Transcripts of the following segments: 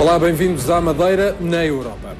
Olá, bem-vindos à Madeira na Europa.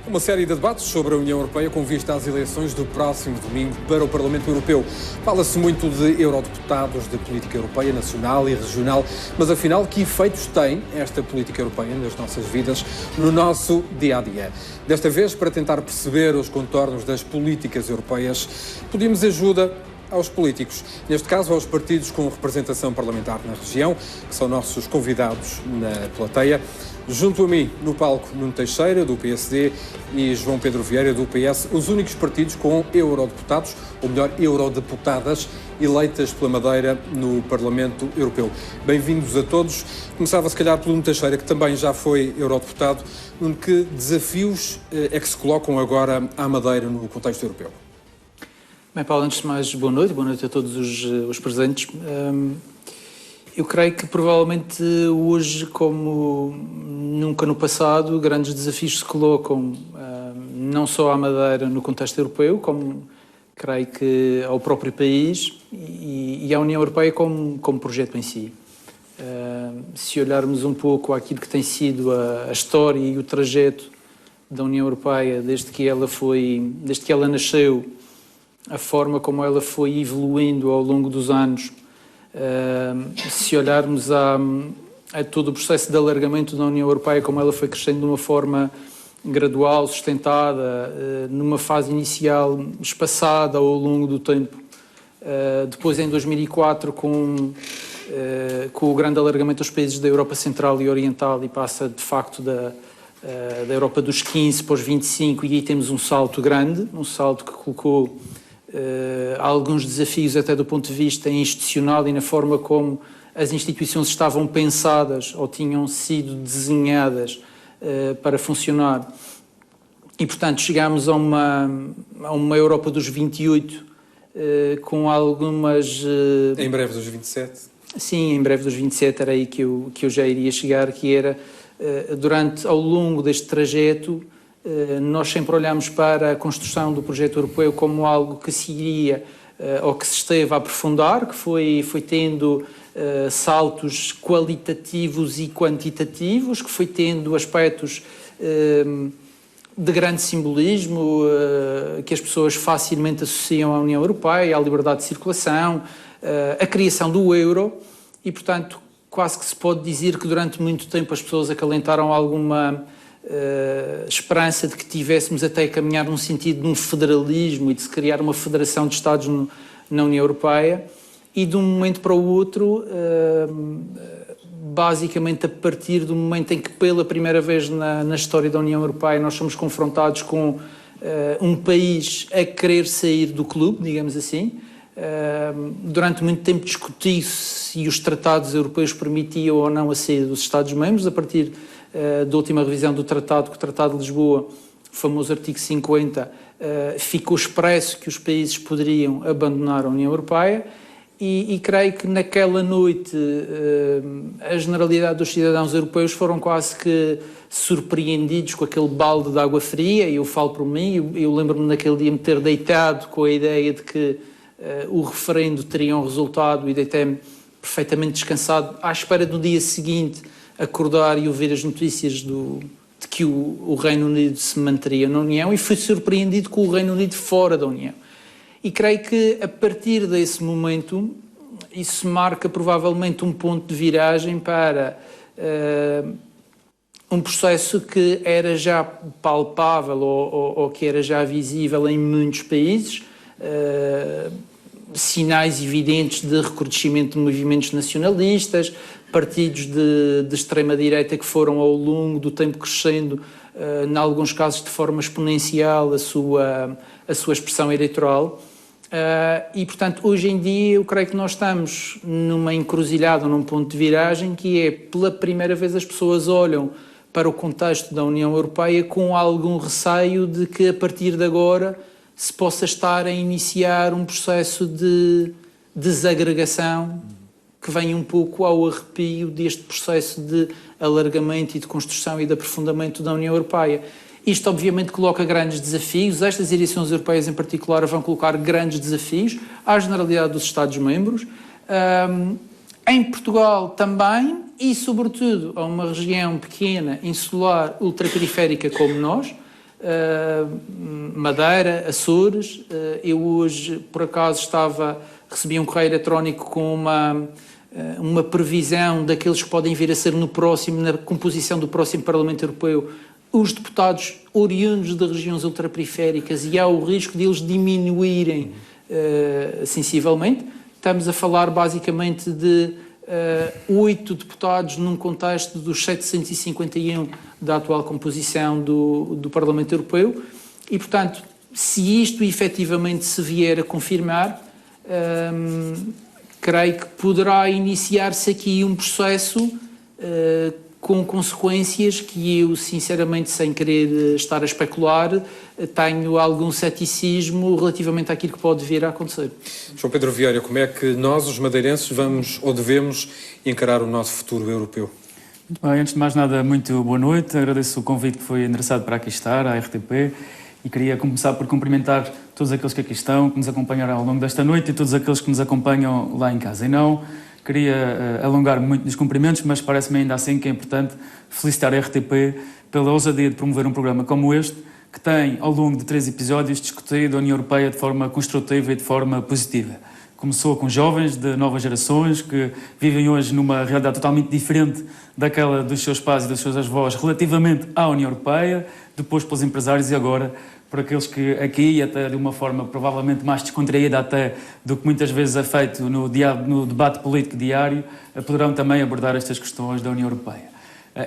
Uma série de debates sobre a União Europeia com vista às eleições do próximo domingo para o Parlamento Europeu. Fala-se muito de eurodeputados, de política europeia nacional e regional, mas afinal, que efeitos tem esta política europeia nas nossas vidas, no nosso dia-a-dia? Desta vez, para tentar perceber os contornos das políticas europeias, pedimos ajuda aos políticos, neste caso aos partidos com representação parlamentar na região, que são nossos convidados na plateia. Junto a mim, no palco, Nuno Teixeira, do PSD, e João Pedro Vieira, do PS, os únicos partidos com eurodeputados, ou melhor, eurodeputadas, eleitas pela Madeira no Parlamento Europeu. Bem-vindos a todos. Começava, se calhar, pelo Nuno Teixeira, que também já foi eurodeputado. Nuno, que desafios é que se colocam agora à Madeira no contexto europeu? Bem, Paulo, antes de mais, boa noite a todos os presentes. Eu creio que provavelmente hoje, como nunca no passado, grandes desafios se colocam não só à Madeira no contexto europeu, como creio que ao próprio país e à União Europeia como projeto em si. Se olharmos um pouco àquilo que tem sido a história e o trajeto da União Europeia desde que ela nasceu, a forma como ela foi evoluindo ao longo dos anos, se olharmos a todo o processo de alargamento da União Europeia, como ela foi crescendo de uma forma gradual, sustentada, numa fase inicial espaçada ao longo do tempo, depois em 2004 com o grande alargamento dos países da Europa Central e Oriental, e passa de facto da Europa dos 15 para os 25, e aí temos um salto grande, um salto que colocou alguns desafios até do ponto de vista institucional e na forma como as instituições estavam pensadas ou tinham sido desenhadas para funcionar. E, portanto, chegámos a uma Europa dos 28 com algumas... Em breve dos 27? Sim, em breve dos 27 era aí que eu já iria chegar, que era, ao longo deste trajeto, nós sempre olhamos para a construção do projeto europeu como algo que se iria, ou que se esteve a aprofundar, que foi tendo saltos qualitativos e quantitativos, que foi tendo aspectos de grande simbolismo, que as pessoas facilmente associam à União Europeia, à liberdade de circulação, a criação do euro, e, portanto, quase que se pode dizer que durante muito tempo as pessoas acalentaram alguma esperança de que tivéssemos até a caminhar num sentido de um federalismo e de se criar uma federação de Estados na União Europeia, e de um momento para o outro, basicamente a partir do momento em que pela primeira vez na história da União Europeia nós somos confrontados com um país a querer sair do clube, digamos assim. Durante muito tempo discutiu-se se os tratados europeus permitiam ou não a saída dos Estados-membros. A partir da última revisão do tratado, que o Tratado de Lisboa, o famoso artigo 50, ficou expresso que os países poderiam abandonar a União Europeia, e creio que naquela noite a generalidade dos cidadãos europeus foram quase que surpreendidos com aquele balde de água fria. E eu falo por mim, eu lembro-me naquele dia me ter deitado com a ideia de que o referendo teria um resultado, e deitei-me perfeitamente descansado, à espera do dia seguinte acordar e ouvir as notícias de que o Reino Unido se manteria na União, e fui surpreendido com o Reino Unido fora da União. E creio que a partir desse momento isso marca provavelmente um ponto de viragem para um processo que era já palpável ou que era já visível em muitos países, sinais evidentes de recrudescimento de movimentos nacionalistas, partidos de extrema-direita que foram ao longo do tempo crescendo, em alguns casos de forma exponencial, a sua expressão eleitoral. E, portanto, hoje em dia eu creio que nós estamos numa encruzilhada, num ponto de viragem, que é, pela primeira vez, as pessoas olham para o contexto da União Europeia com algum receio de que, a partir de agora, se possa estar a iniciar um processo de desagregação que vem um pouco ao arrepio deste processo de alargamento e de construção e de aprofundamento da União Europeia. Isto, obviamente, coloca grandes desafios. Estas eleições europeias, em particular, vão colocar grandes desafios à generalidade dos Estados-membros. Em Portugal também, e, sobretudo, a uma região pequena, insular, ultraperiférica como nós, Madeira, Açores. Eu hoje, por acaso, recebi um correio eletrónico com uma previsão daqueles que podem vir a ser na composição do próximo Parlamento Europeu, os deputados oriundos de regiões ultraperiféricas, e há o risco de eles diminuírem sensivelmente. Estamos a falar basicamente de 8 deputados num contexto dos 751 da atual composição do Parlamento Europeu e, portanto, se isto efetivamente se vier a confirmar, creio que poderá iniciar-se aqui um processo com consequências que eu, sinceramente, sem querer estar a especular, tenho algum ceticismo relativamente àquilo que pode vir a acontecer. João Pedro Vieira, como é que nós, os madeirenses, vamos ou devemos encarar o nosso futuro europeu? Muito bem, antes de mais nada, muito boa noite. Agradeço o convite que foi endereçado para aqui estar, à RTP, e queria começar por cumprimentar todos aqueles que aqui estão, que nos acompanharam ao longo desta noite, e todos aqueles que nos acompanham lá em casa. E não queria alongar-me muito nos cumprimentos, mas parece-me ainda assim que é importante felicitar a RTP pela ousadia de promover um programa como este, que tem, ao longo de 3 episódios, discutido a União Europeia de forma construtiva e de forma positiva. Começou com jovens de novas gerações que vivem hoje numa realidade totalmente diferente daquela dos seus pais e dos seus avós relativamente à União Europeia, depois pelos empresários e agora por aqueles que aqui, até de uma forma provavelmente mais descontraída até do que muitas vezes é feito no debate político diário, poderão também abordar estas questões da União Europeia.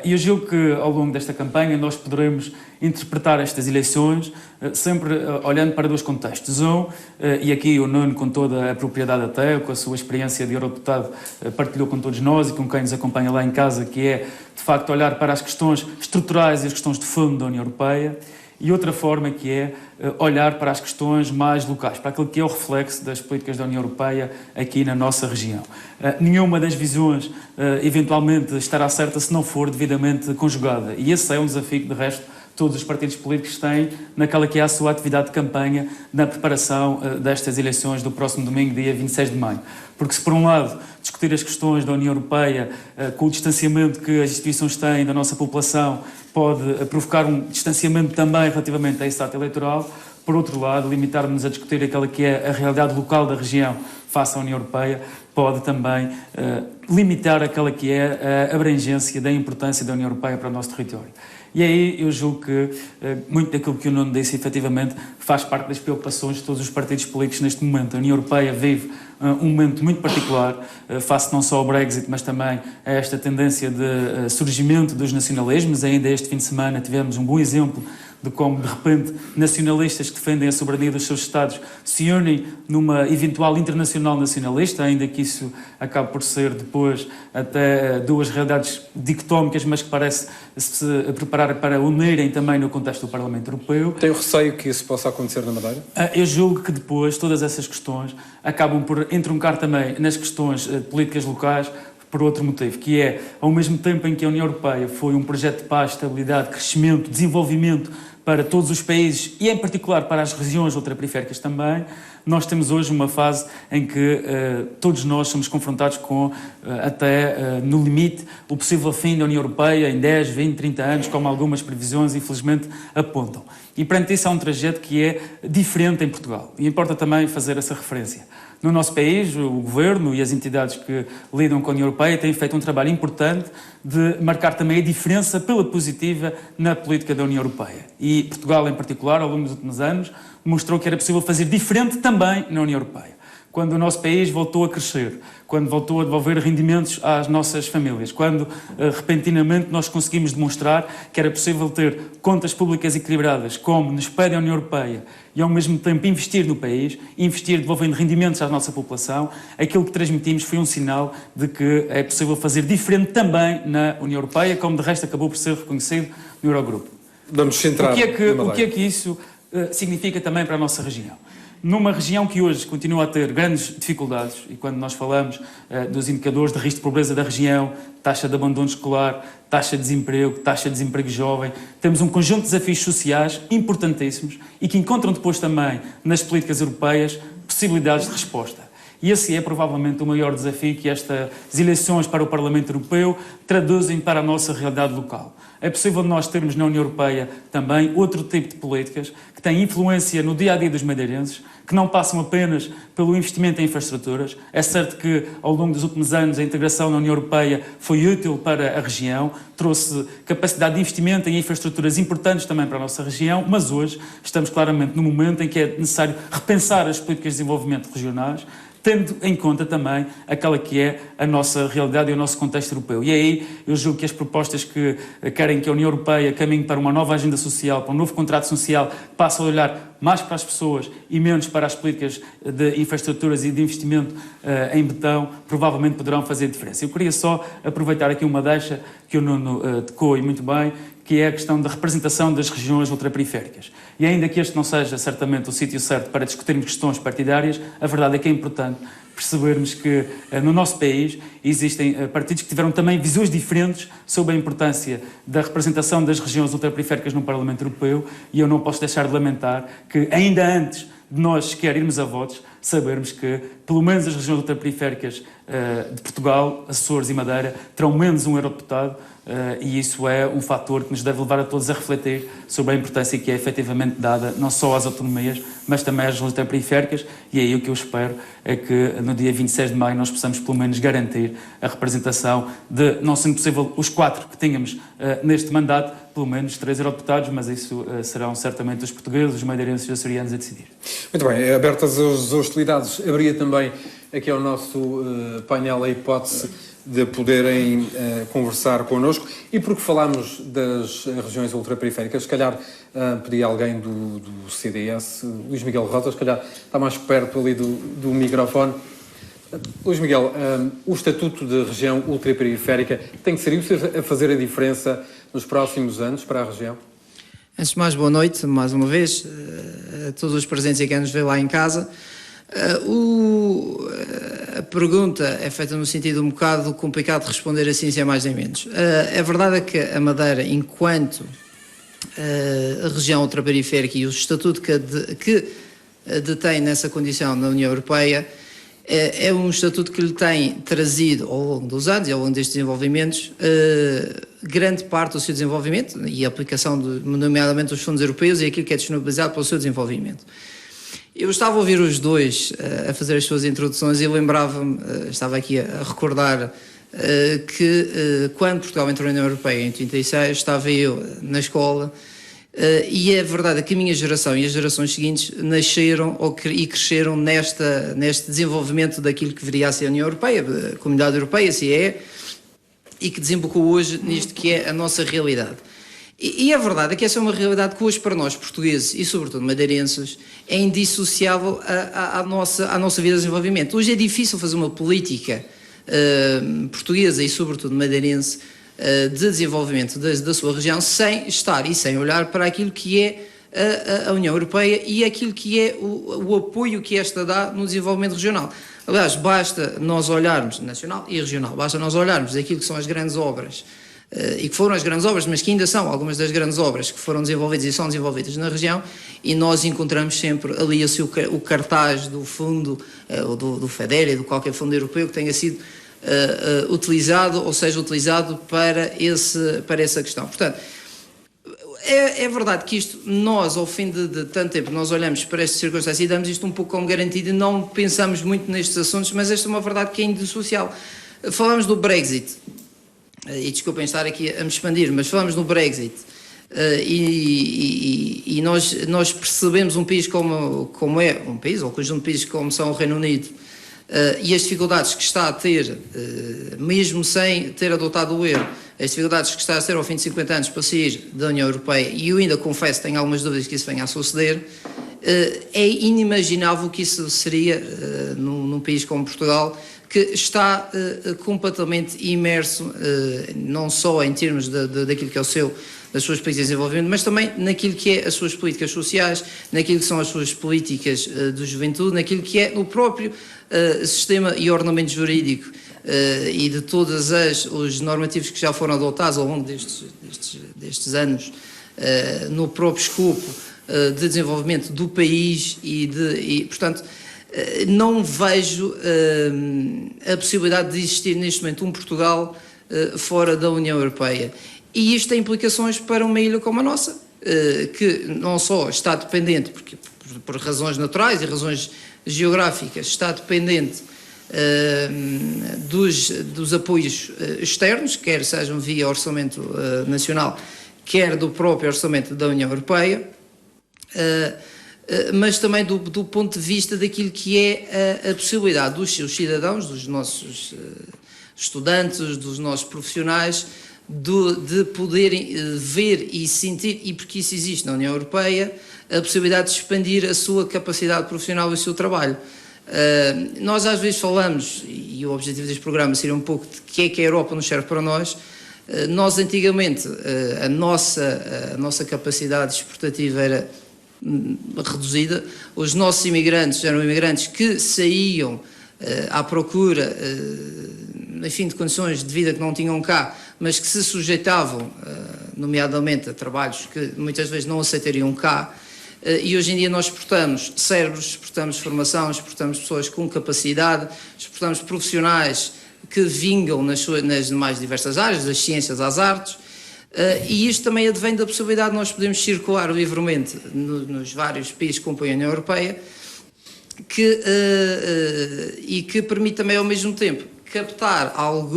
E eu julgo que ao longo desta campanha nós poderemos interpretar estas eleições sempre olhando para 2 contextos. E aqui o Nuno, com toda a propriedade até, com a sua experiência de eurodeputado, partilhou com todos nós e com quem nos acompanha lá em casa, que é, de facto, olhar para as questões estruturais e as questões de fundo da União Europeia. E outra forma que é olhar para as questões mais locais, para aquilo que é o reflexo das políticas da União Europeia aqui na nossa região. Nenhuma das visões eventualmente estará certa se não for devidamente conjugada. E esse é um desafio que, de resto, todos os partidos políticos têm naquela que é a sua atividade de campanha na preparação destas eleições do próximo domingo, dia 26 de maio. Porque se, por um lado, discutir as questões da União Europeia com o distanciamento que as instituições têm da nossa população pode provocar um distanciamento também relativamente a esse ato eleitoral, por outro lado, limitarmos a discutir aquela que é a realidade local da região face à União Europeia pode também limitar aquela que é a abrangência da importância da União Europeia para o nosso território. E aí eu julgo que muito daquilo que o Nuno disse, efetivamente, faz parte das preocupações de todos os partidos políticos neste momento. A União Europeia vive um momento muito particular, face não só ao Brexit, mas também a esta tendência de surgimento dos nacionalismos. Ainda este fim de semana tivemos um bom exemplo de como, de repente, nacionalistas que defendem a soberania dos seus Estados se unem numa eventual internacional nacionalista, ainda que isso acabe por ser depois até 2 realidades dicotómicas, mas que parece se preparar para unirem também no contexto do Parlamento Europeu. Tenho receio que isso possa acontecer na Madeira? Eu julgo que depois todas essas questões acabam por entroncar também nas questões políticas locais, por outro motivo, que é, ao mesmo tempo em que a União Europeia foi um projeto de paz, estabilidade, crescimento, desenvolvimento para todos os países e, em particular, para as regiões ultraperiféricas também, nós temos hoje uma fase em que todos nós somos confrontados com, até no limite, o possível fim da União Europeia em 10, 20, 30 anos, como algumas previsões, infelizmente, apontam. E, perante isso, há um trajeto que é diferente em Portugal. E importa também fazer essa referência. No nosso país, o Governo e as entidades que lidam com a União Europeia têm feito um trabalho importante de marcar também a diferença pela positiva na política da União Europeia. E Portugal, em particular, ao longo dos últimos anos, mostrou que era possível fazer diferente também na União Europeia. Quando o nosso país voltou a crescer, quando voltou a devolver rendimentos às nossas famílias, quando repentinamente nós conseguimos demonstrar que era possível ter contas públicas equilibradas, como nos pede a União Europeia, e ao mesmo tempo investir no país, investir devolvendo rendimentos à nossa população, aquilo que transmitimos foi um sinal de que é possível fazer diferente também na União Europeia, como de resto acabou por ser reconhecido no Eurogrupo. Vamos centrar. O que é que isso significa também para a nossa região? Numa região que hoje continua a ter grandes dificuldades, e quando nós falamos dos indicadores de risco de pobreza da região, taxa de abandono escolar, taxa de desemprego jovem, temos um conjunto de desafios sociais importantíssimos e que encontram depois também nas políticas europeias possibilidades de resposta. E esse é provavelmente o maior desafio que estas eleições para o Parlamento Europeu traduzem para a nossa realidade local. É possível nós termos na União Europeia também outro tipo de políticas que têm influência no dia-a-dia dos madeirenses, que não passam apenas pelo investimento em infraestruturas. É certo que, ao longo dos últimos anos, a integração na União Europeia foi útil para a região, trouxe capacidade de investimento em infraestruturas importantes também para a nossa região, mas hoje estamos claramente no momento em que é necessário repensar as políticas de desenvolvimento regionais, tendo em conta também aquela que é a nossa realidade e o nosso contexto europeu. E aí eu julgo que as propostas que querem que a União Europeia caminhe para uma nova agenda social, para um novo contrato social, passe a olhar mais para as pessoas e menos para as políticas de infraestruturas e de investimento em betão, provavelmente poderão fazer diferença. Eu queria só aproveitar aqui uma deixa que o Nuno tocou e muito bem, que é a questão da representação das regiões ultraperiféricas. E ainda que este não seja certamente o sítio certo para discutirmos questões partidárias, a verdade é que é importante percebermos que no nosso país existem partidos que tiveram também visões diferentes sobre a importância da representação das regiões ultraperiféricas no Parlamento Europeu, e eu não posso deixar de lamentar que ainda antes de nós sequer irmos a votos, sabermos que pelo menos as regiões ultraperiféricas de Portugal, Açores e Madeira terão menos um eurodeputado, e isso é um fator que nos deve levar a todos a refletir sobre a importância que é efetivamente dada não só às autonomias, mas também às regiões ultraperiféricas, e aí o que eu espero é que no dia 26 de maio nós possamos pelo menos garantir a representação de, não sendo possível os 4 que tínhamos neste mandato, pelo menos 3 eurodeputados, mas isso serão certamente os portugueses, os madeirenses e os açorianos a decidir. Muito bem, abertas as hostilidades, abria também aqui ao nosso painel a hipótese de poderem conversar connosco, e porque falámos das regiões ultraperiféricas, se calhar pedi a alguém do CDS, Luís Miguel Rosa, se calhar está mais perto ali do microfone. Luís Miguel, o Estatuto de Região Ultraperiférica tem que ser isso a fazer a diferença nos próximos anos para a região? Antes de mais, boa noite, mais uma vez, a todos os presentes e a quem nos vê lá em casa. A pergunta é feita no sentido um bocado complicado de responder assim, sem mais nem menos. A verdade é que a Madeira, enquanto a região ultraperiférica e o estatuto que detém nessa condição na União Europeia, é um estatuto que lhe tem trazido ao longo dos anos e ao longo destes desenvolvimentos grande parte do seu desenvolvimento e a aplicação, nomeadamente, dos fundos europeus e aquilo que é disponibilizado para o seu desenvolvimento. Eu estava a ouvir os dois a fazer as suas introduções e lembrava-me, estava aqui a recordar que quando Portugal entrou na União Europeia em 1936, estava eu na escola, e é verdade que a minha geração e as gerações seguintes nasceram e cresceram neste desenvolvimento daquilo que viria a ser a União Europeia, a Comunidade Europeia, se é, e que desembocou hoje nisto que é a nossa realidade. E a verdade é que essa é uma realidade que hoje para nós portugueses e sobretudo madeirenses é indissociável à nossa vida de desenvolvimento. Hoje é difícil fazer uma política portuguesa e sobretudo madeirense de desenvolvimento da sua região sem estar e sem olhar para aquilo que é a União Europeia e aquilo que é o apoio que esta dá no desenvolvimento regional. Aliás, basta nós olharmos, nacional e regional, basta nós olharmos aquilo que são as grandes obras e que foram as grandes obras, mas que ainda são algumas das grandes obras que foram desenvolvidas e são desenvolvidas na região, e nós encontramos sempre ali o cartaz do fundo, do FEDER e de qualquer fundo europeu que tenha sido utilizado, ou seja, utilizado para essa questão. Portanto, é verdade que isto, nós, ao fim de tanto tempo, nós olhamos para estas circunstâncias e damos isto um pouco como garantido e não pensamos muito nestes assuntos, mas esta é uma verdade que é indissociável. Falamos do Brexit, e desculpem estar aqui a me expandir, mas falamos no Brexit, e nós percebemos um país como é um país, ou um conjunto de países como são o Reino Unido, e as dificuldades que está a ter, mesmo sem ter adotado o euro, as dificuldades que está a ter ao fim de 50 anos para sair da União Europeia, e eu ainda confesso que tenho algumas dúvidas que isso venha a suceder, é inimaginável que isso seria num país como Portugal, que está completamente imerso, não só em termos daquilo que é das suas políticas de desenvolvimento, mas também naquilo que é as suas políticas sociais, naquilo que são as suas políticas de juventude, naquilo que é o próprio sistema e ordenamento jurídico e de todos os normativos que já foram adotados ao longo destes anos, no próprio escopo de desenvolvimento do país e portanto, não vejo a possibilidade de existir neste momento um Portugal fora da União Europeia. E isto tem implicações para uma ilha como a nossa, que não só está dependente, porque por razões naturais e razões geográficas, está dependente dos apoios externos, quer sejam via Orçamento Nacional, quer do próprio Orçamento da União Europeia, mas também do ponto de vista daquilo que é a possibilidade dos seus cidadãos, dos nossos estudantes, dos nossos profissionais, de poderem ver e sentir, e porque isso existe na União Europeia, a possibilidade de expandir a sua capacidade profissional e o seu trabalho. Nós às vezes falamos, e o objetivo deste programa seria um pouco de que a Europa nos serve para nós. Nós antigamente, a nossa capacidade exportativa era reduzida, os nossos imigrantes eram imigrantes que saíam à procura, enfim, de condições de vida que não tinham cá, mas que se sujeitavam, nomeadamente, a trabalhos que muitas vezes não aceitariam cá, e hoje em dia nós exportamos cérebros, exportamos formação, exportamos pessoas com capacidade, exportamos profissionais que vingam nas mais diversas áreas, das ciências às artes, e isto também advém da possibilidade de nós podermos circular livremente nos vários países que compõem a União Europeia, e que permite também ao mesmo tempo captar ao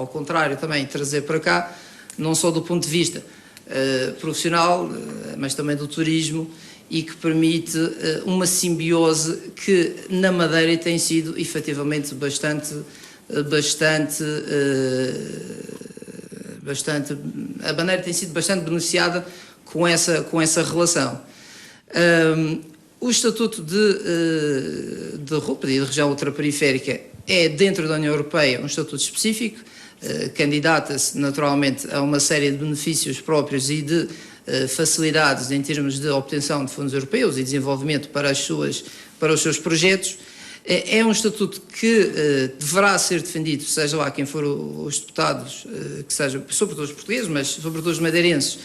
contrário também trazer para cá, não só do ponto de vista profissional, mas também do turismo, e que permite uma simbiose que na Madeira tem sido efetivamente a Madeira tem sido bastante beneficiada com essa relação. O Estatuto de RUP, de Região Ultraperiférica, é dentro da União Europeia um estatuto específico, candidata-se naturalmente a uma série de benefícios próprios e de facilidades em termos de obtenção de fundos europeus e desenvolvimento para os seus projetos. É um estatuto que deverá ser defendido, seja lá quem for os deputados, que sejam, sobretudo os portugueses, mas sobretudo os madeirenses,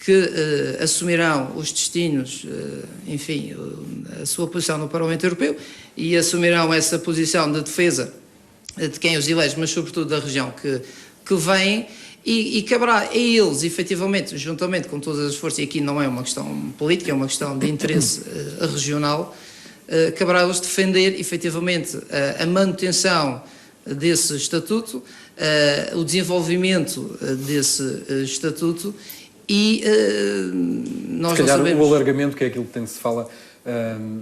que assumirão os destinos, enfim, a sua posição no Parlamento Europeu e assumirão essa posição de defesa de quem os elege, mas sobretudo da região que vem, e caberá a eles, efetivamente, juntamente com todas as forças, e aqui não é uma questão política, é uma questão de interesse regional, caberá a eles defender, efetivamente, a manutenção desse estatuto, o desenvolvimento desse estatuto, e nós se calhar não sabemos... o alargamento, que é aquilo que tanto se fala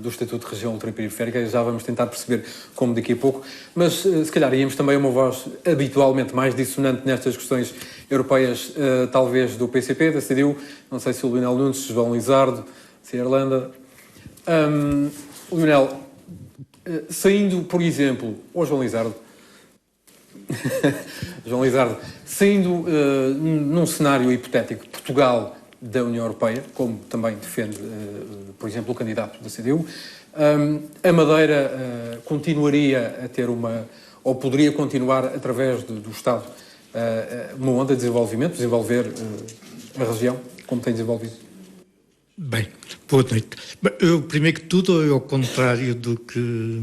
do Estatuto de Região Ultraperiférica, já vamos tentar perceber como daqui a pouco, mas se calhar íamos também a uma voz habitualmente mais dissonante nestas questões europeias, talvez do PCP, da CDU, não sei se o Lionel Nunes, se João Lizardo, se a Irlanda. Lionel, saindo, por exemplo, ou João Lizardo, João Lizardo, saindo num cenário hipotético, Portugal da União Europeia, como também defende, por exemplo, o candidato da CDU, a Madeira continuaria a ter ou poderia continuar através do Estado uma onda de desenvolver a região, como tem desenvolvido? Bem, boa noite. Eu, primeiro que tudo, ao contrário do que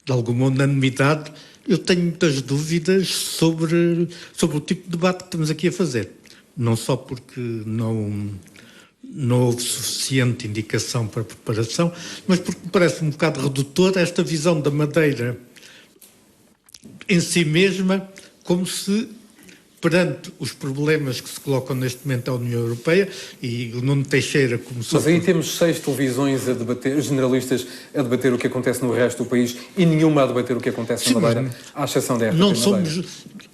de alguma unanimidade, eu tenho muitas dúvidas sobre o tipo de debate que estamos aqui a fazer. Não só porque não houve suficiente indicação para preparação, mas porque me parece um bocado redutora esta visão da Madeira em si mesma, como se, perante os problemas que se colocam neste momento à União Europeia, e o Nuno Teixeira começou... Mas aí temos 6 televisões a debater, generalistas a debater o que acontece no resto do país e nenhuma a debater o que acontece na Madeira, à exceção da RTP Madeira.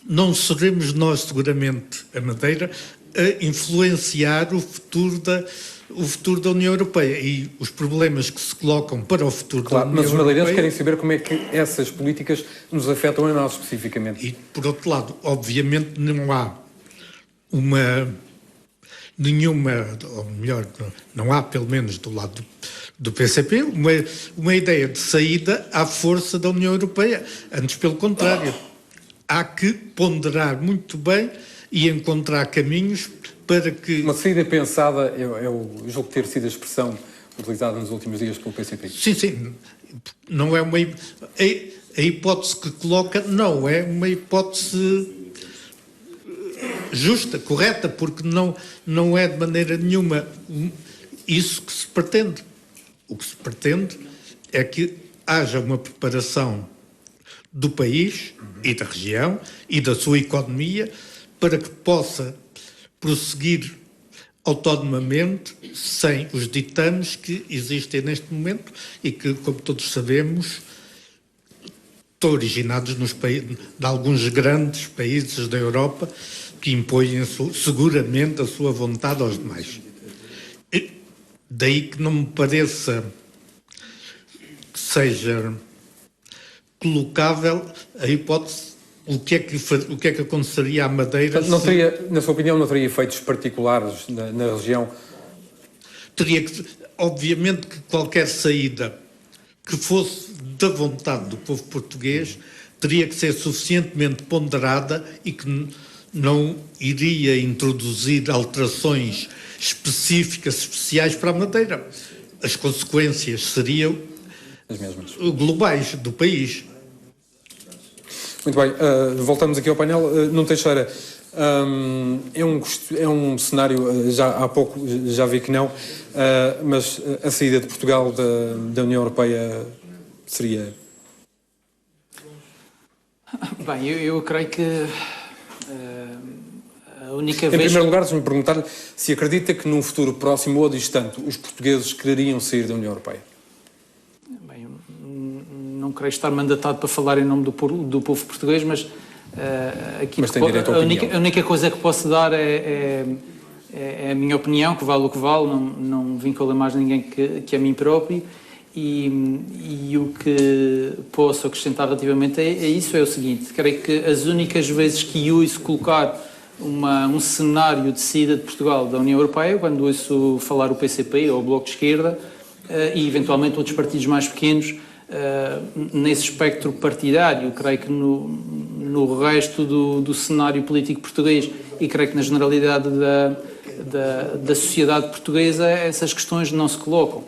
Não seremos nós, seguramente, a Madeira, a influenciar o futuro da União Europeia e os problemas que se colocam para o futuro da União Europeia. Mas os madeirenses querem saber como é que essas políticas nos afetam a nós especificamente. E, por outro lado, obviamente não há não há, pelo menos do lado do PCP, uma ideia de saída à força da União Europeia. Antes, pelo contrário, há que ponderar muito bem e encontrar caminhos para que... Uma saída pensada, eu julgo ter sido a expressão utilizada nos últimos dias pelo PCP. Sim. Não é uma... A hipótese que coloca não é uma hipótese justa, correta, porque não é de maneira nenhuma isso que se pretende. O que se pretende é que haja uma preparação do país e da região e da sua economia para que possa prosseguir autonomamente sem os ditames que existem neste momento e que, como todos sabemos, estão originados de alguns grandes países da Europa que impõem seguramente a sua vontade aos demais. Daí que não me pareça que seja colocável a hipótese o que é que aconteceria à Madeira. Não teria, na sua opinião, não teria efeitos particulares na região? Teria que, obviamente, que qualquer saída que fosse da vontade do povo português teria que ser suficientemente ponderada e que não iria introduzir alterações especiais para a Madeira. As consequências seriam as mesmas, globais do país. Muito bem, voltamos aqui ao painel. Nuno Teixeira, é um cenário, já há pouco já vi que não, mas a saída de Portugal da União Europeia seria... Bem, eu creio que a única vez... Em primeiro lugar, deixe-me perguntar se acredita que num futuro próximo ou distante os portugueses quereriam sair da União Europeia. Bem, não creio estar mandatado para falar em nome do povo português, mas aqui mas tem direito à opinião. A única coisa que posso dar é a minha opinião, que vale o que vale, não vincula mais ninguém que a mim próprio, e o que posso acrescentar relativamente a isso é o seguinte: creio que as únicas vezes que ouço colocar um cenário de saída de Portugal da União Europeia, quando ouço falar o PCP ou o Bloco de Esquerda e eventualmente outros partidos mais pequenos nesse espectro partidário. Creio que no resto do cenário político português, e creio que na generalidade da sociedade portuguesa, essas questões não se colocam.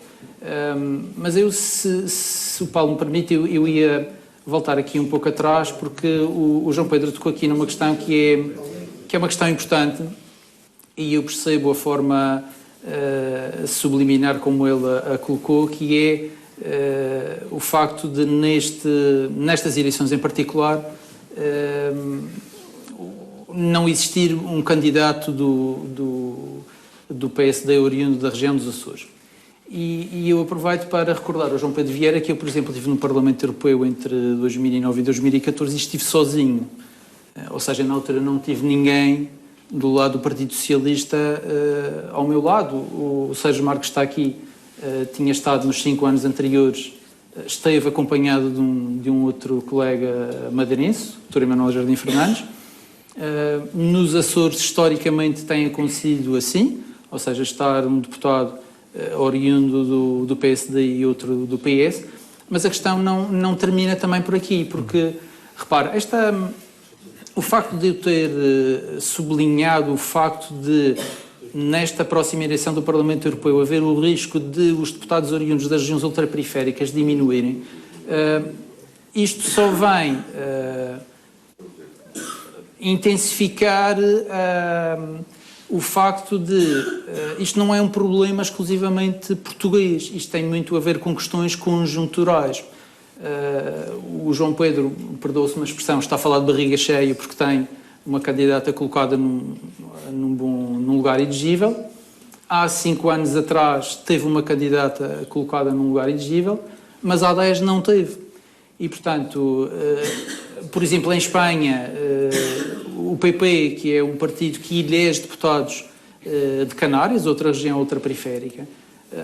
Mas eu, se o Paulo me permite, eu ia voltar aqui um pouco atrás, porque o João Pedro tocou aqui numa questão que é uma questão importante, e eu percebo a forma subliminar como ele a colocou, que é o facto de nestas eleições em particular não existir um candidato do PSD oriundo da região dos Açores. E eu aproveito para recordar ao João Pedro Vieira que eu, por exemplo, estive no Parlamento Europeu entre 2009 e 2014 e estive sozinho. Ou seja, na altura não tive ninguém do lado do Partido Socialista ao meu lado. O Sérgio Marques está aqui, tinha estado nos 5 anos anteriores, esteve acompanhado de um outro colega madeirense, o Dr. Emanuel Jardim Fernandes. Nos Açores, historicamente, tem acontecido assim, ou seja, estar um deputado oriundo do PSD e outro do PS, mas a questão não termina também por aqui, porque, repare, o facto de eu ter sublinhado o facto de, nesta próxima eleição do Parlamento Europeu, haver o risco de os deputados oriundos das regiões ultraperiféricas diminuírem, isto só vem intensificar o facto de isto não é um problema exclusivamente português, isto tem muito a ver com questões conjunturais. O João Pedro, perdoa-se uma expressão, está a falar de barriga cheia porque tem uma candidata colocada num lugar elegível. Há 5 anos atrás teve uma candidata colocada num lugar elegível, mas há 10 não teve. E, portanto, por exemplo, em Espanha, o PP, que é um partido que elege deputados de Canárias, outra região ultraperiférica,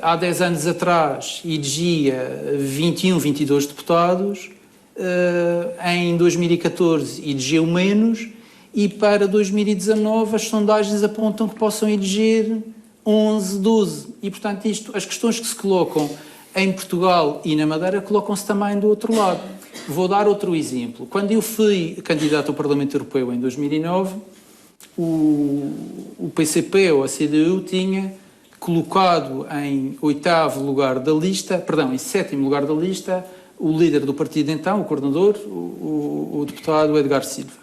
há 10 anos atrás elegia 21, 22 deputados, em 2014 elegeu menos, e para 2019 as sondagens apontam que possam eleger 11, 12. E, portanto, as questões que se colocam em Portugal e na Madeira colocam-se também do outro lado. Vou dar outro exemplo. Quando eu fui candidato ao Parlamento Europeu em 2009, o PCP ou a CDU tinha colocado em 8º lugar da lista, perdão, em 7º lugar da lista, o líder do partido então, o coordenador, o deputado Edgar Silva.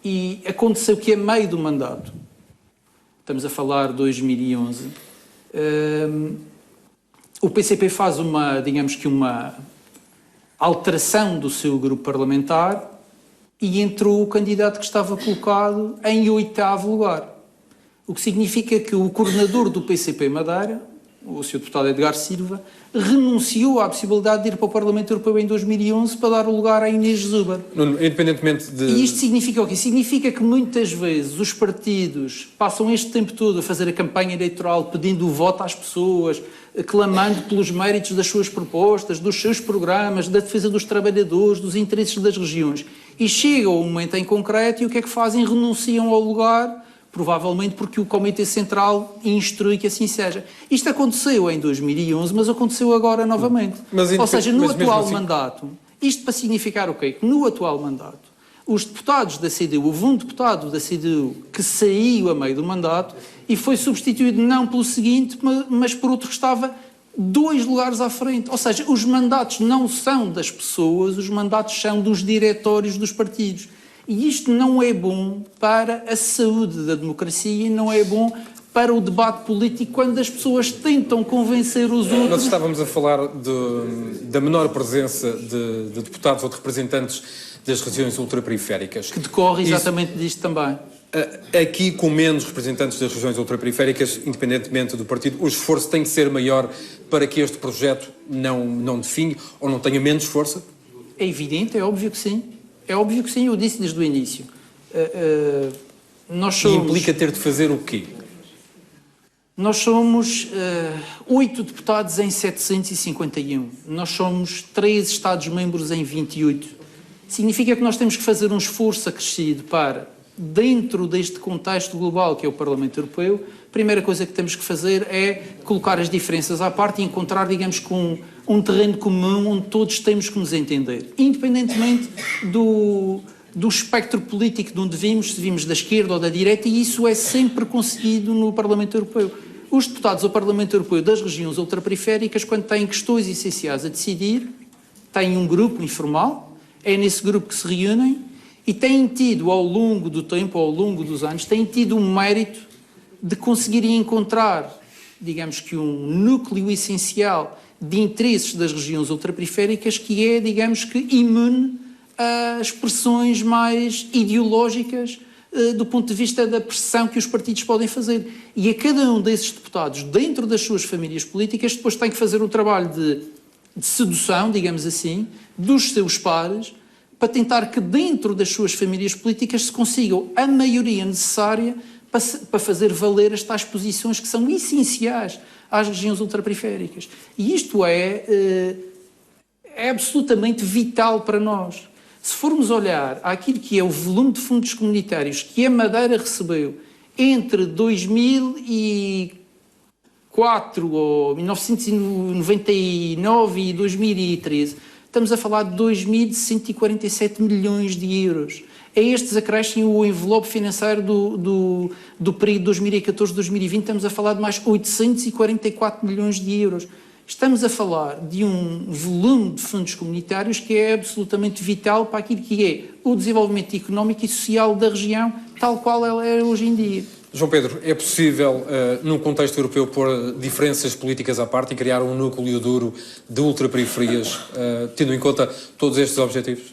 E aconteceu que a meio do mandato, estamos a falar de 2011, o PCP faz uma alteração do seu grupo parlamentar e entrou o candidato que estava colocado em 8º lugar. O que significa que o coordenador do PCP Madeira, o Sr. Deputado Edgar Silva, renunciou à possibilidade de ir para o Parlamento Europeu em 2011 para dar o lugar à Inês Zuber. Independentemente de... E isto significa o quê? Significa que muitas vezes os partidos passam este tempo todo a fazer a campanha eleitoral pedindo o voto às pessoas, clamando pelos méritos das suas propostas, dos seus programas, da defesa dos trabalhadores, dos interesses das regiões. E chega o momento em concreto e o que é que fazem? Renunciam ao lugar, provavelmente porque o Comitê Central instrui que assim seja. Isto aconteceu em 2011, mas aconteceu agora novamente. Ou seja, no atual mandato, isto para significar o quê? Que no atual mandato, os deputados da CDU, houve um deputado da CDU que saiu a meio do mandato e foi substituído não pelo seguinte, mas por outro que estava 2 lugares à frente. Ou seja, os mandatos não são das pessoas, os mandatos são dos diretórios dos partidos. E isto não é bom para a saúde da democracia e não é bom para o debate político quando as pessoas tentam convencer os outros. Nós estávamos a falar da menor presença de deputados ou de representantes das regiões ultraperiféricas. Que decorre exatamente disto também. Aqui, com menos representantes das regiões ultraperiféricas, independentemente do partido, o esforço tem que ser maior para que este projeto não define ou não tenha menos força? É evidente, é óbvio que sim. É óbvio que sim, eu disse desde o início. Nós somos... E implica ter de fazer o quê? Nós somos 8 deputados em 751. Nós somos 3 Estados-membros em 28. Significa que nós temos que fazer um esforço acrescido para, dentro deste contexto global que é o Parlamento Europeu, a primeira coisa que temos que fazer é colocar as diferenças à parte e encontrar, digamos, com um terreno comum onde todos temos que nos entender, independentemente do espectro político de onde vimos, se vimos da esquerda ou da direita, e isso é sempre conseguido no Parlamento Europeu. Os deputados ao Parlamento Europeu das regiões ultraperiféricas, quando têm questões essenciais a decidir, têm um grupo informal, é nesse grupo que se reúnem e têm tido, ao longo do tempo, ao longo dos anos, têm tido um mérito de conseguirem encontrar, digamos que um núcleo essencial de interesses das regiões ultraperiféricas que é, digamos que, imune a expressões mais ideológicas do ponto de vista da pressão que os partidos podem fazer. E a cada um desses deputados, dentro das suas famílias políticas, depois tem que fazer um trabalho de sedução, digamos assim, dos seus pares, para tentar que dentro das suas famílias políticas se consigam a maioria necessária para fazer valer as tais posições que são essenciais às regiões ultraperiféricas. E isto é absolutamente vital para nós. Se formos olhar àquilo que é o volume de fundos comunitários que a Madeira recebeu entre 2004 ou 1999 e 2013, estamos a falar de 2.147 milhões de euros. A estes acrescem o envelope financeiro do período 2014-2020, estamos a falar de mais 844 milhões de euros. Estamos a falar de um volume de fundos comunitários que é absolutamente vital para aquilo que é o desenvolvimento económico e social da região, tal qual ela é hoje em dia. João Pedro, é possível, num contexto europeu, pôr diferenças políticas à parte e criar um núcleo duro de ultraperiferias, tendo em conta todos estes objetivos?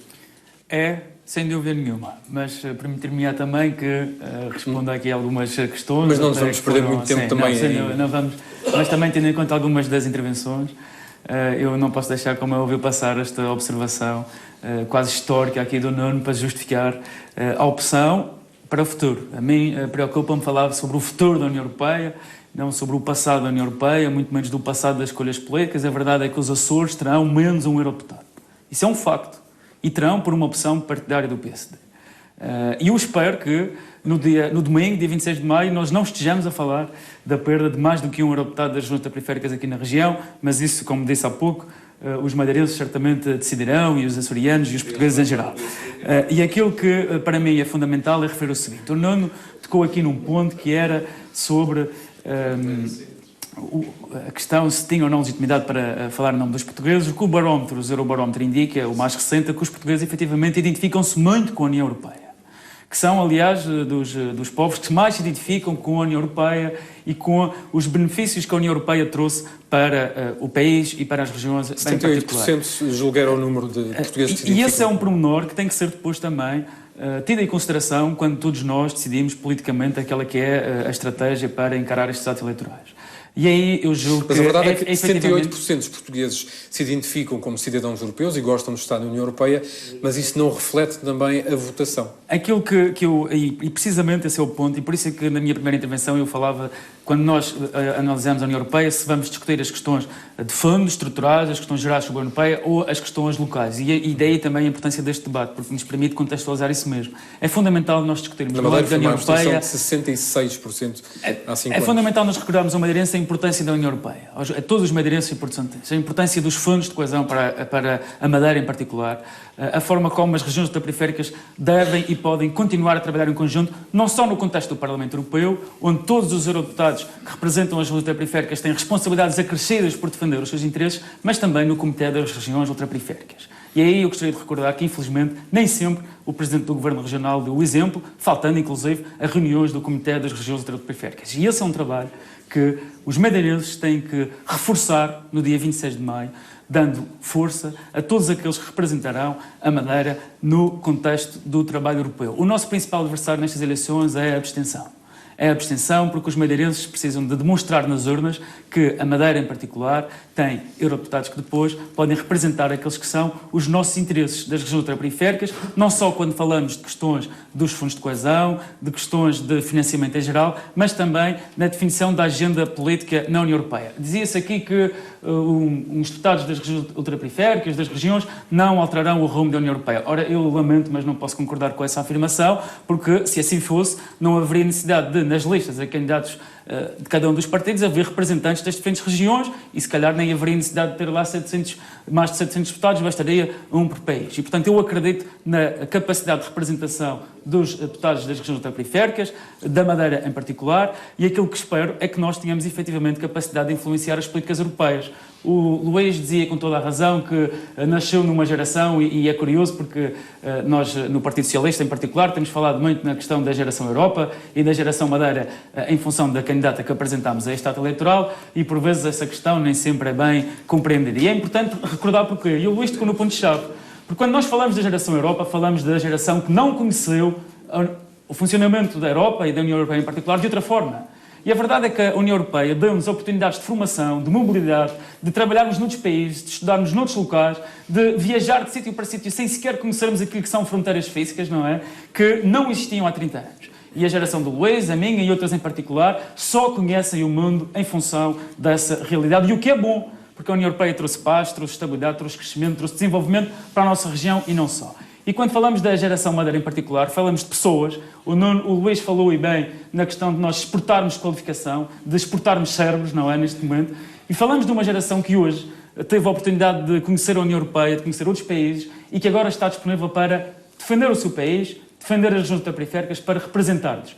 É, sem dúvida nenhuma, mas permitir-me também que responda aqui a algumas questões. Mas não nos vamos perder muito tempo também. Não vamos, mas também tendo em conta algumas das intervenções, eu não posso deixar, como eu ouvi passar, esta observação quase histórica aqui do Nuno para justificar a opção para o futuro. A mim preocupa-me falar sobre o futuro da União Europeia, não sobre o passado da União Europeia, muito menos do passado das escolhas políticas. A verdade é que os Açores terão menos um eurodeputado. Isso é um facto. E terão por uma opção partidária do PSD. E eu espero que no domingo, dia 26 de maio, nós não estejamos a falar da perda de mais do que um eurodeputado das regiões ultraperiféricas aqui na região, mas isso, como disse há pouco, os madeirenses certamente decidirão, e os açorianos e os portugueses em geral. E aquilo que para mim é fundamental é referir o seguinte: o Nuno tocou aqui num ponto que era sobre a questão se tinha ou não legitimidade para falar em nome dos portugueses. O que o Eurobarómetro indica, o mais recente, é que os portugueses efetivamente identificam-se muito com a União Europeia, que são, aliás, dos povos que mais se identificam com a União Europeia e com os benefícios que a União Europeia trouxe para o país e para as regiões em particular. 78% julguei o número de portugueses que se identificam. E esse é um pormenor que tem que ser depois também tido em consideração quando todos nós decidimos politicamente aquela que é a estratégia para encarar estes atos eleitorais. E aí eu julgo Mas que... a verdade é que 78% dos portugueses se identificam como cidadãos europeus e gostam de estar na União Europeia, mas isso não reflete também a votação. Aquilo que eu... E precisamente esse é o ponto, e por isso é que na minha primeira intervenção eu falava, quando nós analisamos a União Europeia, se vamos discutir as questões de fundo, estruturais, as questões gerais sobre a União Europeia ou as questões locais. E daí também a importância deste debate, porque nos permite contextualizar isso mesmo. É fundamental nós discutirmos na Madeira da União Europeia... de 66% há 5 É anos. fundamental nós recordarmos ao madeirense a importância da União Europeia, a todos os madeirenses importantes, a importância dos fundos de coesão para a Madeira em particular, a forma como as regiões ultraperiféricas devem e podem continuar a trabalhar em conjunto, não só no contexto do Parlamento Europeu, onde todos os eurodeputados que representam as regiões ultraperiféricas têm responsabilidades acrescidas por defender os seus interesses, mas também no Comitê das Regiões Ultraperiféricas. E aí eu gostaria de recordar que, infelizmente, nem sempre o Presidente do Governo Regional deu o exemplo, faltando, inclusive, a reuniões do Comitê das Regiões Ultraperiféricas. E esse é um trabalho que os madeirenses têm que reforçar no dia 26 de maio, dando força a todos aqueles que representarão a Madeira no contexto do trabalho europeu. O nosso principal adversário nestas eleições é a abstenção. É a abstenção porque os madeirenses precisam de demonstrar nas urnas que a Madeira, em particular, tem eurodeputados que depois podem representar aqueles que são os nossos interesses das regiões ultraperiféricas, não só quando falamos de questões dos fundos de coesão, de questões de financiamento em geral, mas também na definição da agenda política na União Europeia. Dizia-se aqui que os deputados das regiões ultraperiféricas, das regiões, não alterarão o rumo da União Europeia. Ora, eu lamento, mas não posso concordar com essa afirmação, porque se assim fosse, não haveria necessidade de, nas listas a candidatos de cada um dos partidos, haver representantes das diferentes regiões e se calhar nem haveria necessidade de ter lá mais de 700 deputados, bastaria um por país. E, portanto, eu acredito na capacidade de representação dos deputados das regiões ultraperiféricas, da Madeira em particular, e aquilo que espero é que nós tenhamos efetivamente capacidade de influenciar as políticas europeias. O Luís dizia com toda a razão que nasceu numa geração, e é curioso porque nós, no Partido Socialista em particular, temos falado muito na questão da geração Europa e da geração Madeira em função da candidata que apresentámos a este ato eleitoral, e por vezes essa questão nem sempre é bem compreendida. E é importante recordar porque, e o Luís tocou no ponto-chave, porque quando nós falamos da geração Europa, falamos da geração que não conheceu o funcionamento da Europa e da União Europeia em particular de outra forma. E a verdade é que a União Europeia deu-nos oportunidades de formação, de mobilidade, de trabalharmos noutros países, de estudarmos noutros locais, de viajar de sítio para sítio sem sequer conhecermos aquilo que são fronteiras físicas, não é? Que não existiam há 30 anos. E a geração do Luís, a minha e outras em particular, só conhecem o mundo em função dessa realidade. E o que é bom, porque a União Europeia trouxe paz, trouxe estabilidade, trouxe crescimento, trouxe desenvolvimento para a nossa região e não só. E quando falamos da geração Madeira em particular, falamos de pessoas. O Luís falou e bem na questão de nós exportarmos qualificação, de exportarmos cérebros, não é, neste momento. E falamos de uma geração que hoje teve a oportunidade de conhecer a União Europeia, de conhecer outros países e que agora está disponível para defender o seu país, defender as regiões ultraperiféricas, para representar-nos.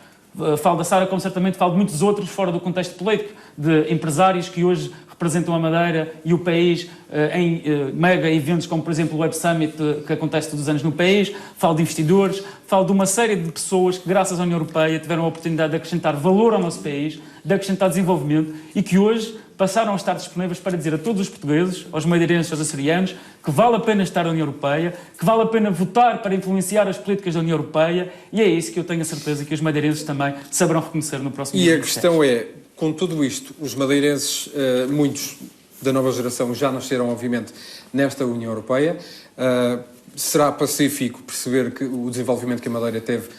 Falo da Sara, como certamente falo de muitos outros fora do contexto político, de empresários que hoje representam a Madeira e o país em mega eventos como, por exemplo, o Web Summit que acontece todos os anos no país. Falo de investidores, falo de uma série de pessoas que, graças à União Europeia, tiveram a oportunidade de acrescentar valor ao nosso país, de acrescentar desenvolvimento e que hoje passaram a estar disponíveis para dizer a todos os portugueses, aos madeirenses, aos açorianos, que vale a pena estar na União Europeia, que vale a pena votar para influenciar as políticas da União Europeia, e é isso que eu tenho a certeza que os madeirenses também saberão reconhecer no próximo dia. E a questão é, com tudo isto, os madeirenses, muitos da nova geração já nasceram, obviamente, nesta União Europeia. Será pacífico perceber que o desenvolvimento que a Madeira teve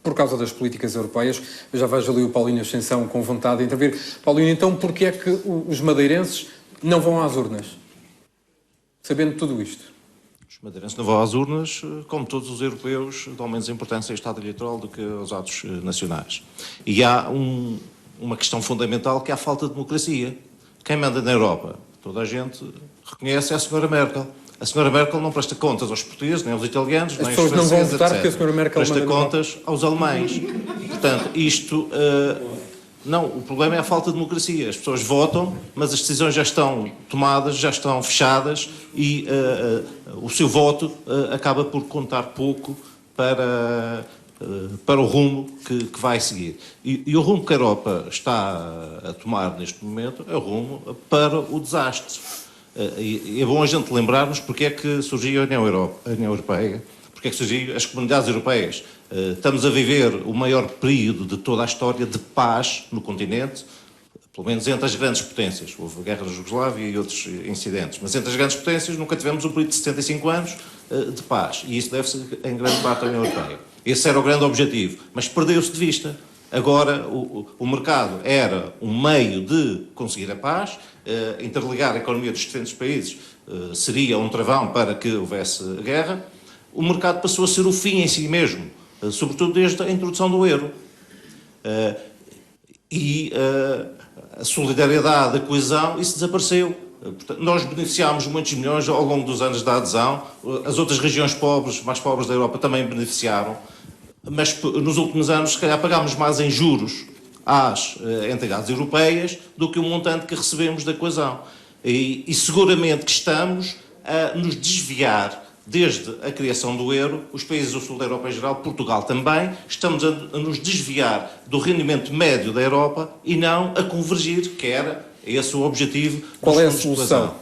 por causa das políticas europeias. Eu já vejo ali o Paulinho Ascensão com vontade de intervir. Paulinho, então, porquê é que os madeirenses não vão às urnas? Sabendo tudo isto. Os madeirenses não vão às urnas, como todos os europeus, dão menos importância ao Estado eleitoral do que aos atos nacionais. E há uma questão fundamental que é a falta de democracia. Quem manda na Europa? Toda a gente reconhece é a Sra. Merkel. A Sra. Merkel não presta contas aos portugueses, nem aos italianos, nem aos franceses, não vão votar etc. porque a Sra. Merkel presta manda contas aos alemães. Portanto, isto... não, o problema é a falta de democracia. As pessoas votam, mas as decisões já estão tomadas, já estão fechadas e o seu voto acaba por contar pouco para o rumo que vai seguir. E o rumo que a Europa está a tomar neste momento é o rumo para o desastre. E é bom a gente lembrarmos porque é que surgiu a União Europeia, porque é que surgiu as comunidades europeias. Estamos a viver o maior período de toda a história de paz no continente, pelo menos entre as grandes potências. Houve a guerra da Jugoslávia e outros incidentes, mas entre as grandes potências nunca tivemos um período de 75 anos de paz, e isso deve-se em grande parte à União Europeia. Esse era o grande objetivo, mas perdeu-se de vista. Agora, o mercado era um meio de conseguir a paz, interligar a economia dos diferentes países seria um travão para que houvesse guerra. O mercado passou a ser o fim em si mesmo, sobretudo desde a introdução do euro. A solidariedade, a coesão, isso desapareceu. Portanto, nós beneficiámos muitos milhões ao longo dos anos da adesão, as outras regiões pobres, mais pobres da Europa também beneficiaram, mas nos últimos anos se calhar pagámos mais em juros às entidades europeias do que o montante que recebemos da coesão. E seguramente que estamos a nos desviar desde a criação do euro, os países do sul da Europa em geral, Portugal também, estamos a nos desviar do rendimento médio da Europa e não a convergir, que era esse o objetivo. Qual é a solução?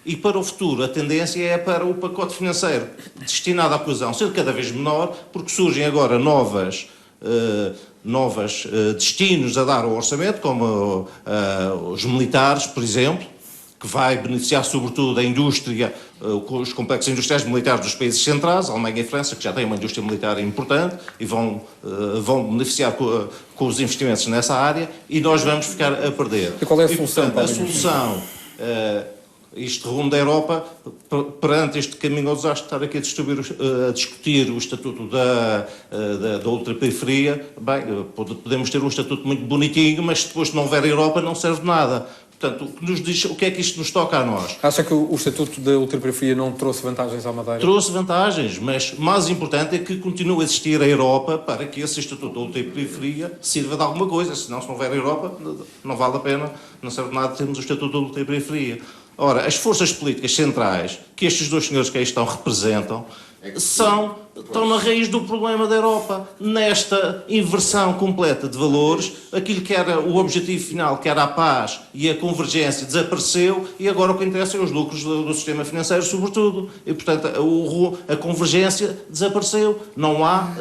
E para o futuro, a tendência é para o pacote financeiro destinado à coesão ser cada vez menor, porque surgem agora novos destinos a dar ao orçamento, como os militares, por exemplo, que vai beneficiar sobretudo a indústria, os complexos industriais militares dos países centrais, a Alemanha e a França, que já têm uma indústria militar importante e vão beneficiar com os investimentos nessa área, e nós vamos ficar a perder. E qual é a solução? Portanto, a solução, este rumo da Europa, perante este caminho ao desastre, estar aqui a discutir o estatuto da ultraperiferia, bem, podemos ter um estatuto muito bonitinho, mas depois, se não houver Europa, não serve de nada. Portanto, o que é que isto nos toca a nós? Acha que o Estatuto da Ultraperiferia não trouxe vantagens à Madeira? Trouxe vantagens, mas mais importante é que continue a existir a Europa para que esse Estatuto da Ultraperiferia sirva de alguma coisa. Senão, se não houver Europa, não vale a pena, não serve de nada termos o Estatuto da Ultraperiferia. Ora, as forças políticas centrais que estes dois senhores que aí estão representam estão na raiz do problema da Europa. Nesta inversão completa de valores, aquilo que era o objetivo final, que era a paz e a convergência, desapareceu, e agora o que interessa é os lucros do sistema financeiro, sobretudo. E, portanto, a convergência desapareceu. Não há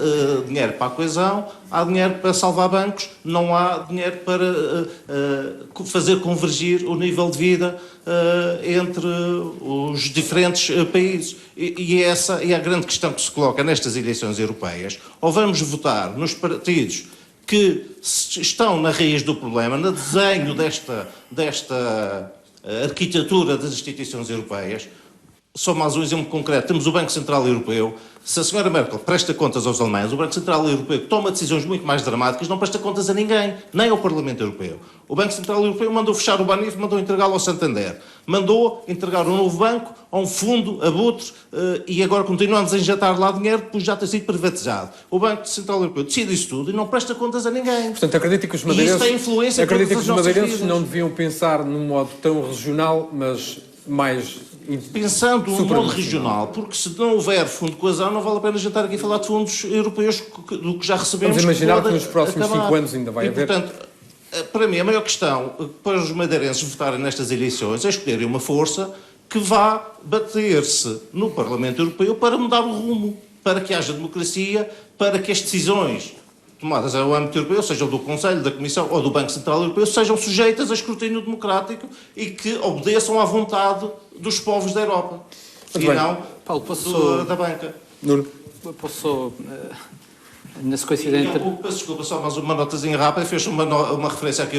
dinheiro para a coesão, há dinheiro para salvar bancos, não há dinheiro para fazer convergir o nível de vida entre os diferentes países. E essa é a grande questão que se coloca nestas eleições europeias. Ou vamos votar nos partidos que estão na raiz do problema, no desenho desta arquitetura das instituições europeias. Só mais um exemplo concreto. Temos o Banco Central Europeu. Se a Sra. Merkel presta contas aos alemães, o Banco Central Europeu, que toma decisões muito mais dramáticas, não presta contas a ninguém, nem ao Parlamento Europeu. O Banco Central Europeu mandou fechar o Banif, mandou entregá-lo ao Santander. Mandou entregar um novo banco a um fundo abutre e agora continuamos a injetar lá dinheiro por já ter sido privatizado. O Banco Central Europeu decide isso tudo e não presta contas a ninguém. Portanto, acredito que os madeirenses não deviam pensar num modo tão regional, mas mais... Pensando no modo regional, porque se não houver fundo de coesão, não vale a pena já estar aqui a falar de fundos europeus do que já recebemos. Vamos imaginar que nos próximos 5 anos ainda vai haver. Portanto, para mim, a maior questão para os madeirenses votarem nestas eleições é escolherem uma força que vá bater-se no Parlamento Europeu para mudar o rumo, para que haja democracia, para que as decisões tomadas ao âmbito europeu, sejam do Conselho, da Comissão ou do Banco Central Europeu, sejam sujeitas a escrutínio democrático e que obedeçam à vontade dos povos da Europa. Muito e bem. não Paulo, da banca. Nuno. Posso, na sequência da Peço desculpa, só mais uma notazinha rápida. Fez uma referência aqui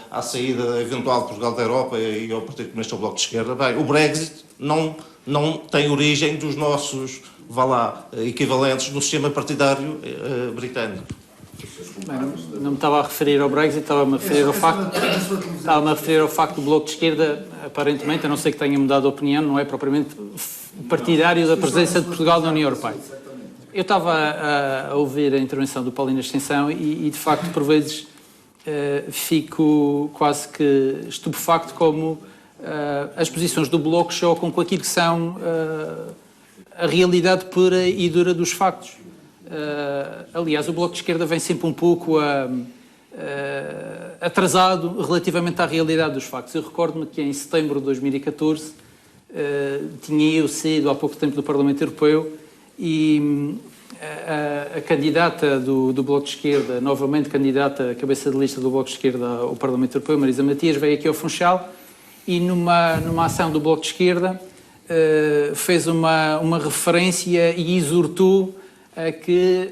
à saída eventual de Portugal da Europa e ao Partido Comunista ao Bloco de Esquerda. Bem, o Brexit não tem origem dos nossos, equivalentes no sistema partidário britânico. Bem, não me estava a referir ao Brexit, estava-me a referir ao facto do Bloco de Esquerda, aparentemente, a não ser que tenha mudado de opinião, não é propriamente partidário da presença de Portugal na União Europeia. Eu estava a ouvir a intervenção do Paulino Ascensão e de facto, por vezes, fico quase que estupefacto como as posições do Bloco chocam com aquilo que são a realidade pura e dura dos factos. Aliás, o Bloco de Esquerda vem sempre um pouco atrasado relativamente à realidade dos factos. Eu recordo-me que em setembro de 2014 tinha eu saído há pouco tempo do Parlamento Europeu e a candidata do Bloco de Esquerda, novamente candidata à cabeça de lista do Bloco de Esquerda ao Parlamento Europeu, Marisa Matias, veio aqui ao Funchal e numa ação do Bloco de Esquerda fez uma referência e exortou a que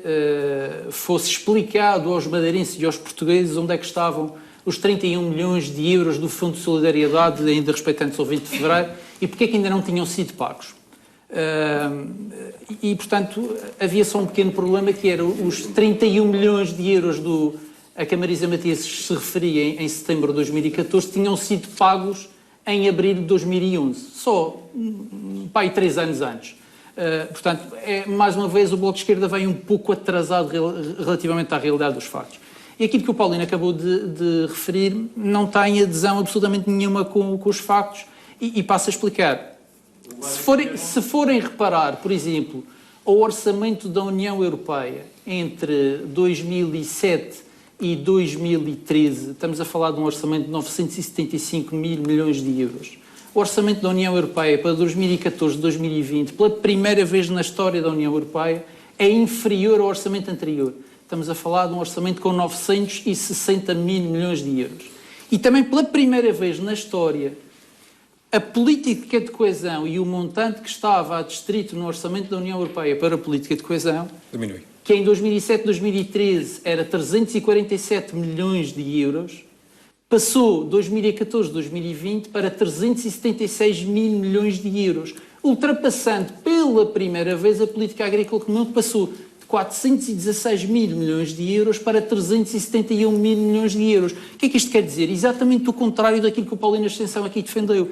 fosse explicado aos madeirenses e aos portugueses onde é que estavam os 31 milhões de euros do Fundo de Solidariedade ainda respeitantes ao 20 de fevereiro e porque é que ainda não tinham sido pagos. E, portanto, havia só um pequeno problema que era os 31 milhões de euros a que a Marisa Matias se referia em setembro de 2014 tinham sido pagos em abril de 2011, só 3 anos antes. Portanto, mais uma vez, o Bloco de Esquerda vem um pouco atrasado relativamente à realidade dos factos. E aquilo que o Paulino acabou de referir não tem adesão absolutamente nenhuma com os factos e passo a explicar. Se forem reparar, por exemplo, ao orçamento da União Europeia entre 2007 e 2013, estamos a falar de um orçamento de 975 mil milhões de euros. O orçamento da União Europeia para 2014-2020, pela primeira vez na história da União Europeia, é inferior ao orçamento anterior. Estamos a falar de um orçamento com 960 mil milhões de euros. E também pela primeira vez na história, a política de coesão e o montante que estava adstrito no orçamento da União Europeia para a política de coesão, diminui, que em 2007-2013 era 347 milhões de euros, passou 2014-2020 para 376 mil milhões de euros, ultrapassando pela primeira vez a política agrícola comum, que passou de 416 mil milhões de euros para 371 mil milhões de euros. O que é que isto quer dizer? Exatamente o contrário daquilo que o Paulino Ascensão aqui defendeu.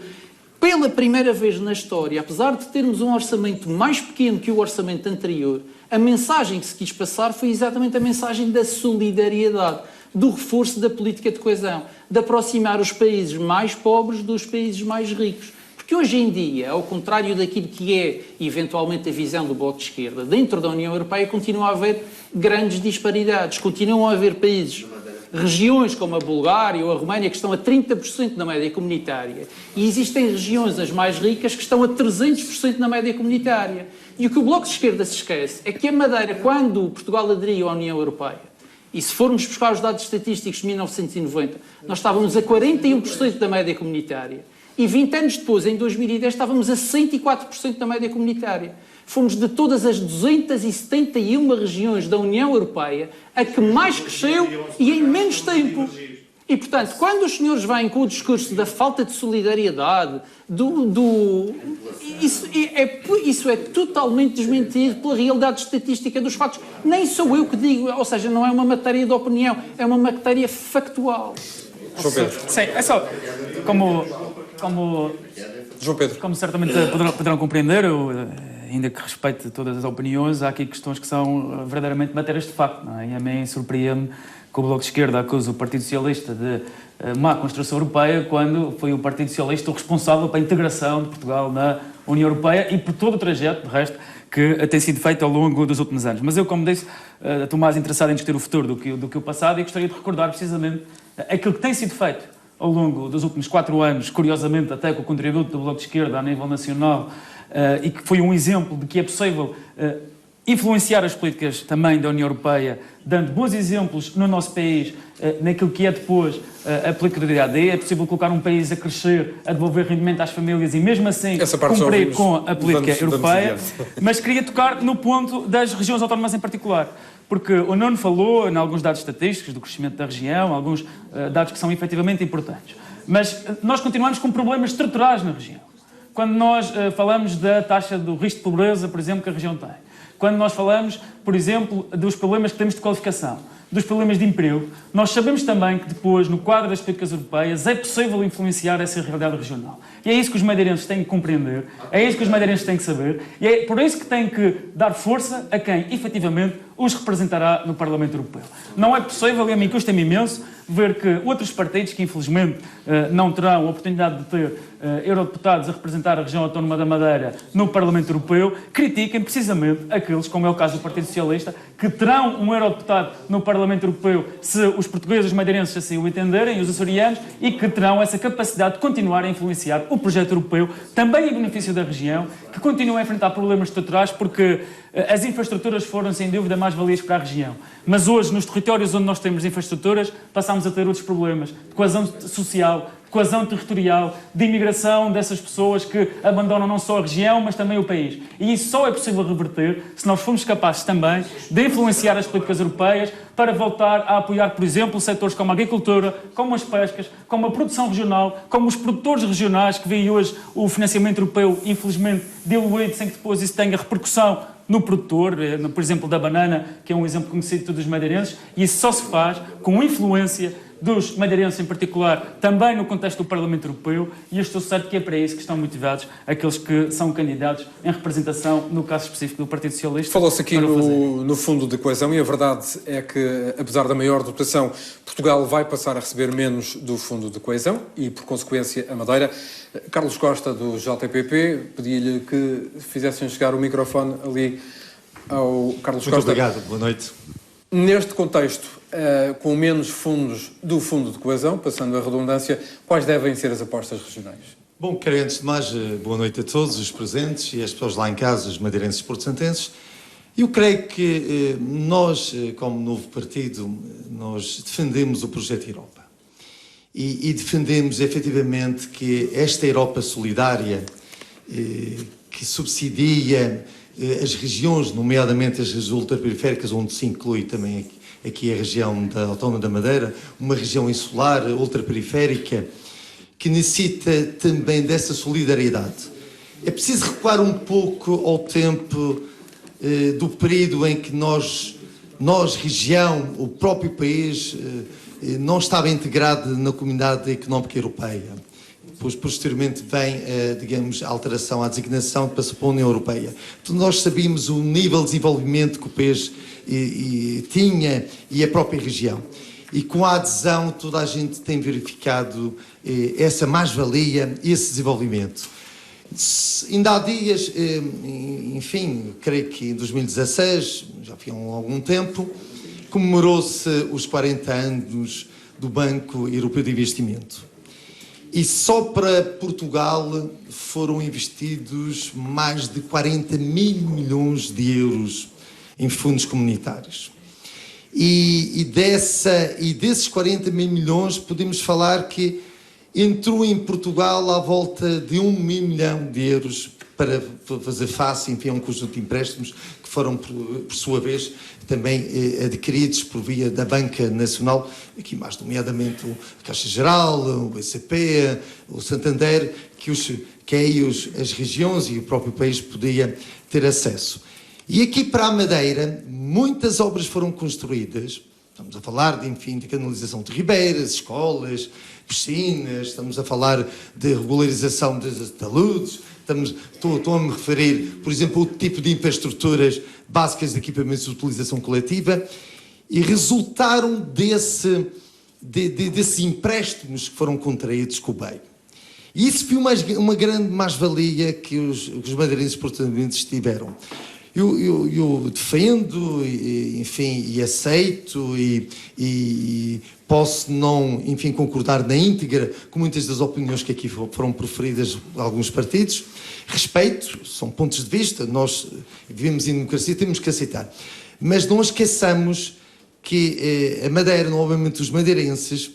Pela primeira vez na história, apesar de termos um orçamento mais pequeno que o orçamento anterior, a mensagem que se quis passar foi exatamente a mensagem da solidariedade, do reforço da política de coesão, de aproximar os países mais pobres dos países mais ricos. Porque hoje em dia, ao contrário daquilo que é eventualmente a visão do Bloco de Esquerda, dentro da União Europeia continua a haver grandes disparidades, continuam a haver países, regiões como a Bulgária ou a Roménia que estão a 30% na média comunitária e existem regiões, as mais ricas, que estão a 300% na média comunitária. E o que o Bloco de Esquerda se esquece é que a Madeira, quando Portugal aderiu à União Europeia, e se formos buscar os dados estatísticos de 1990, nós estávamos a 41% da média comunitária. E 20 anos depois, em 2010, estávamos a 104% da média comunitária. Fomos de todas as 271 regiões da União Europeia a que mais cresceu e em menos tempo. E, portanto, quando os senhores vêm com o discurso da falta de solidariedade, isso é totalmente desmentido pela realidade estatística dos factos. Nem sou eu que digo, ou seja, não é uma matéria de opinião, é uma matéria factual. João Pedro. Sim, é só João Pedro. Como certamente poderão compreender, ainda que respeite todas as opiniões, há aqui questões que são verdadeiramente matérias de facto, não é? E a mim surpreende que o Bloco de Esquerda acusa o Partido Socialista de má construção europeia, quando foi o Partido Socialista o responsável pela integração de Portugal na União Europeia e por todo o trajeto, de resto, que tem sido feito ao longo dos últimos anos. Mas eu, como disse, estou mais interessado em discutir o futuro do que o passado e gostaria de recordar precisamente aquilo que tem sido feito ao longo dos últimos 4 anos, curiosamente até com o contributo do Bloco de Esquerda a nível nacional, e que foi um exemplo de que é possível influenciar as políticas também da União Europeia, dando bons exemplos no nosso país, naquilo que é depois a política da AD. É possível colocar um país a crescer, a devolver rendimento às famílias e mesmo assim cumprir com a política europeia. Mas queria tocar no ponto das regiões autónomas em particular, porque o Nuno falou em alguns dados estatísticos do crescimento da região, alguns dados que são efetivamente importantes. Mas nós continuamos com problemas estruturais na região. Quando nós falamos da taxa do risco de pobreza, por exemplo, que a região tem. Quando nós falamos, por exemplo, dos problemas que temos de qualificação. dos problemas de emprego, nós sabemos também que depois, no quadro das políticas europeias, é possível influenciar essa realidade regional. E é isso que os madeirenses têm que compreender, é isso que os madeirenses têm que saber, e é por isso que têm que dar força a quem, efetivamente, os representará no Parlamento Europeu. Não é possível, e a mim custa-me imenso, ver que outros partidos, que infelizmente não terão a oportunidade de ter eurodeputados a representar a região autónoma da Madeira no Parlamento Europeu, critiquem precisamente aqueles, como é o caso do Partido Socialista, que terão um eurodeputado no Parlamento Europeu se os portugueses, os madeirenses assim o entenderem, os açorianos, e que terão essa capacidade de continuar a influenciar o projeto europeu, também em benefício da região, que continua a enfrentar problemas estruturais, porque as infraestruturas foram, sem dúvida, mais-valias para a região. Mas hoje, nos territórios onde nós temos infraestruturas, passamos a ter outros problemas de coesão social, de coesão territorial, de imigração dessas pessoas que abandonam não só a região, mas também o país. E isso só é possível reverter se nós formos capazes também de influenciar as políticas europeias para voltar a apoiar, por exemplo, setores como a agricultura, como as pescas, como a produção regional, como os produtores regionais, que veem hoje o financiamento europeu, infelizmente, diluído, sem que depois isso tenha repercussão no produtor, por exemplo, da banana, que é um exemplo conhecido de todos os madeirenses, e isso só se faz com influência dos madeirenses em particular, também no contexto do Parlamento Europeu, e eu estou certo que é para isso que estão motivados aqueles que são candidatos em representação, no caso específico do Partido Socialista. Falou-se aqui no Fundo de Coesão, e a verdade é que, apesar da maior dotação, Portugal vai passar a receber menos do Fundo de Coesão e, por consequência, a Madeira. Carlos Costa, do JPP, pedi-lhe que fizessem chegar o microfone ali ao Carlos Costa. Muito obrigado, boa noite. Neste contexto, com menos fundos do Fundo de Coesão, passando a redundância, quais devem ser as apostas regionais? Bom, quero antes de mais, boa noite a todos os presentes e as pessoas lá em casa, os madeirenses e porto-santenses. Eu creio que nós, como novo partido, nós defendemos o projeto Europa. E defendemos efetivamente que esta Europa solidária, que subsidia as regiões, nomeadamente as regiões ultraperiféricas, onde se inclui também aqui a região da Autónoma da Madeira, uma região insular, ultraperiférica, que necessita também dessa solidariedade. É preciso recuar um pouco ao tempo do período em que nós, região, o próprio país, não estava integrado na Comunidade Económica Europeia. Depois, posteriormente, vem, digamos, a alteração à designação para se pôr na União Europeia. Então, nós sabíamos o nível de desenvolvimento que o país tinha e a própria região. E com a adesão, toda a gente tem verificado essa mais-valia, esse desenvolvimento. Ainda há dias, enfim, creio que em 2016, já foi há algum tempo, comemorou-se os 40 anos do Banco Europeu de Investimento. E só para Portugal foram investidos mais de 40 mil milhões de euros em fundos comunitários. E desses 40 mil milhões, podemos falar que entrou em Portugal à volta de 1 milhão de euros para fazer face, enfim, a um conjunto de empréstimos que foram, por sua vez, também adquiridos por via da Banca Nacional, aqui mais nomeadamente a Caixa Geral, o BCP, o Santander, que aí as regiões e o próprio país podia ter acesso. E aqui para a Madeira, muitas obras foram construídas. Estamos a falar de canalização de ribeiras, escolas, piscinas, estamos a falar de regularização de taludes, estou a me referir, por exemplo, ao tipo de infraestruturas básicas de equipamentos de utilização coletiva, e resultaram desses empréstimos que foram contraídos com o BEI. E isso foi uma grande mais-valia que os madeirenses portugueses tiveram. Eu defendo, enfim, e aceito e posso não, enfim, concordar na íntegra com muitas das opiniões que aqui foram proferidas por alguns partidos. Respeito, são pontos de vista, nós vivemos em democracia, temos que aceitar. Mas não esqueçamos que a Madeira, novamente os madeirenses,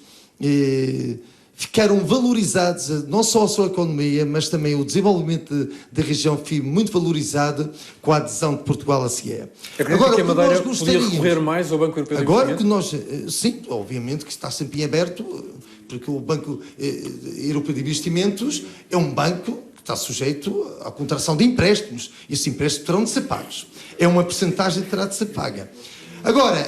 ficaram valorizados, não só a sua economia, mas também o desenvolvimento da região foi muito valorizado com a adesão de Portugal à CIE. Agora, que a Madeira podia recorrer mais ao Banco Europeu de Agora que nós, sim, obviamente que está sempre em aberto, porque o Banco Europeu de Investimentos é um banco que está sujeito à contração de empréstimos, e esses empréstimos terão de ser pagos. É uma percentagem que terá de ser paga. Agora,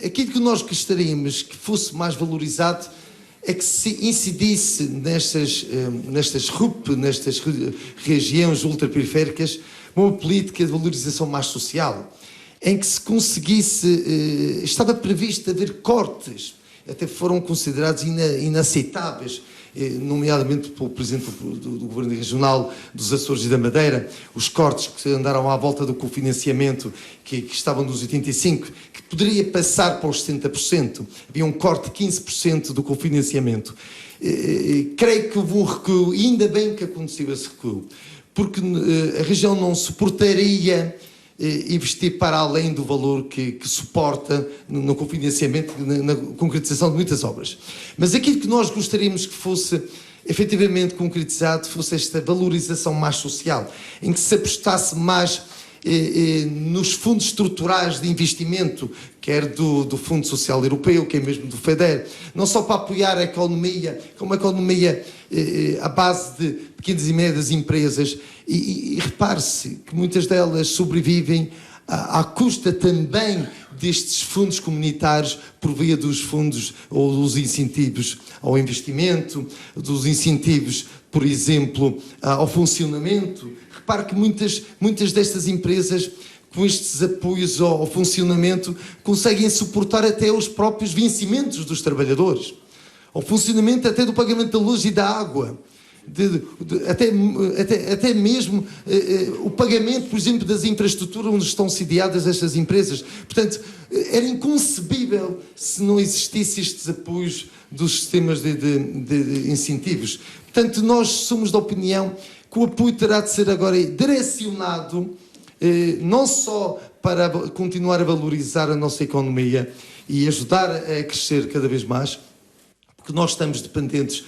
aquilo que nós gostaríamos que fosse mais valorizado é que se incidisse nestas RUP, nestas regiões ultraperiféricas, uma política de valorização mais social, em que se conseguisse, estava previsto haver cortes, até foram considerados inaceitáveis, nomeadamente pelo Presidente do Governo Regional dos Açores e da Madeira, os cortes que andaram à volta do cofinanciamento, que estavam nos 85%, que poderia passar para os 70%, havia um corte de 15% do cofinanciamento. Creio que houve um recuo, e ainda bem que aconteceu esse recuo, porque a região não suportaria investir para além do valor que suporta no cofinanciamento, na concretização de muitas obras. Mas aquilo que nós gostaríamos que fosse efetivamente concretizado fosse esta valorização mais social, em que se apostasse mais nos fundos estruturais de investimento, quer do Fundo Social Europeu, quer mesmo do FEDER, não só para apoiar a economia, como a economia à base de pequenas e médias empresas, e repare-se que muitas delas sobrevivem à custa também destes fundos comunitários por via dos fundos ou dos incentivos ao investimento, dos incentivos, por exemplo, ao funcionamento. Repare que muitas destas empresas, com estes apoios ao funcionamento, conseguem suportar até os próprios vencimentos dos trabalhadores, ao funcionamento até do pagamento da luz e da água, até mesmo o pagamento, por exemplo, das infraestruturas onde estão sediadas estas empresas. Portanto, era inconcebível se não existissem estes apoios dos sistemas de incentivos. Portanto, nós somos da opinião que o apoio terá de ser agora direcionado não só para continuar a valorizar a nossa economia e ajudar a crescer cada vez mais, porque nós estamos dependentes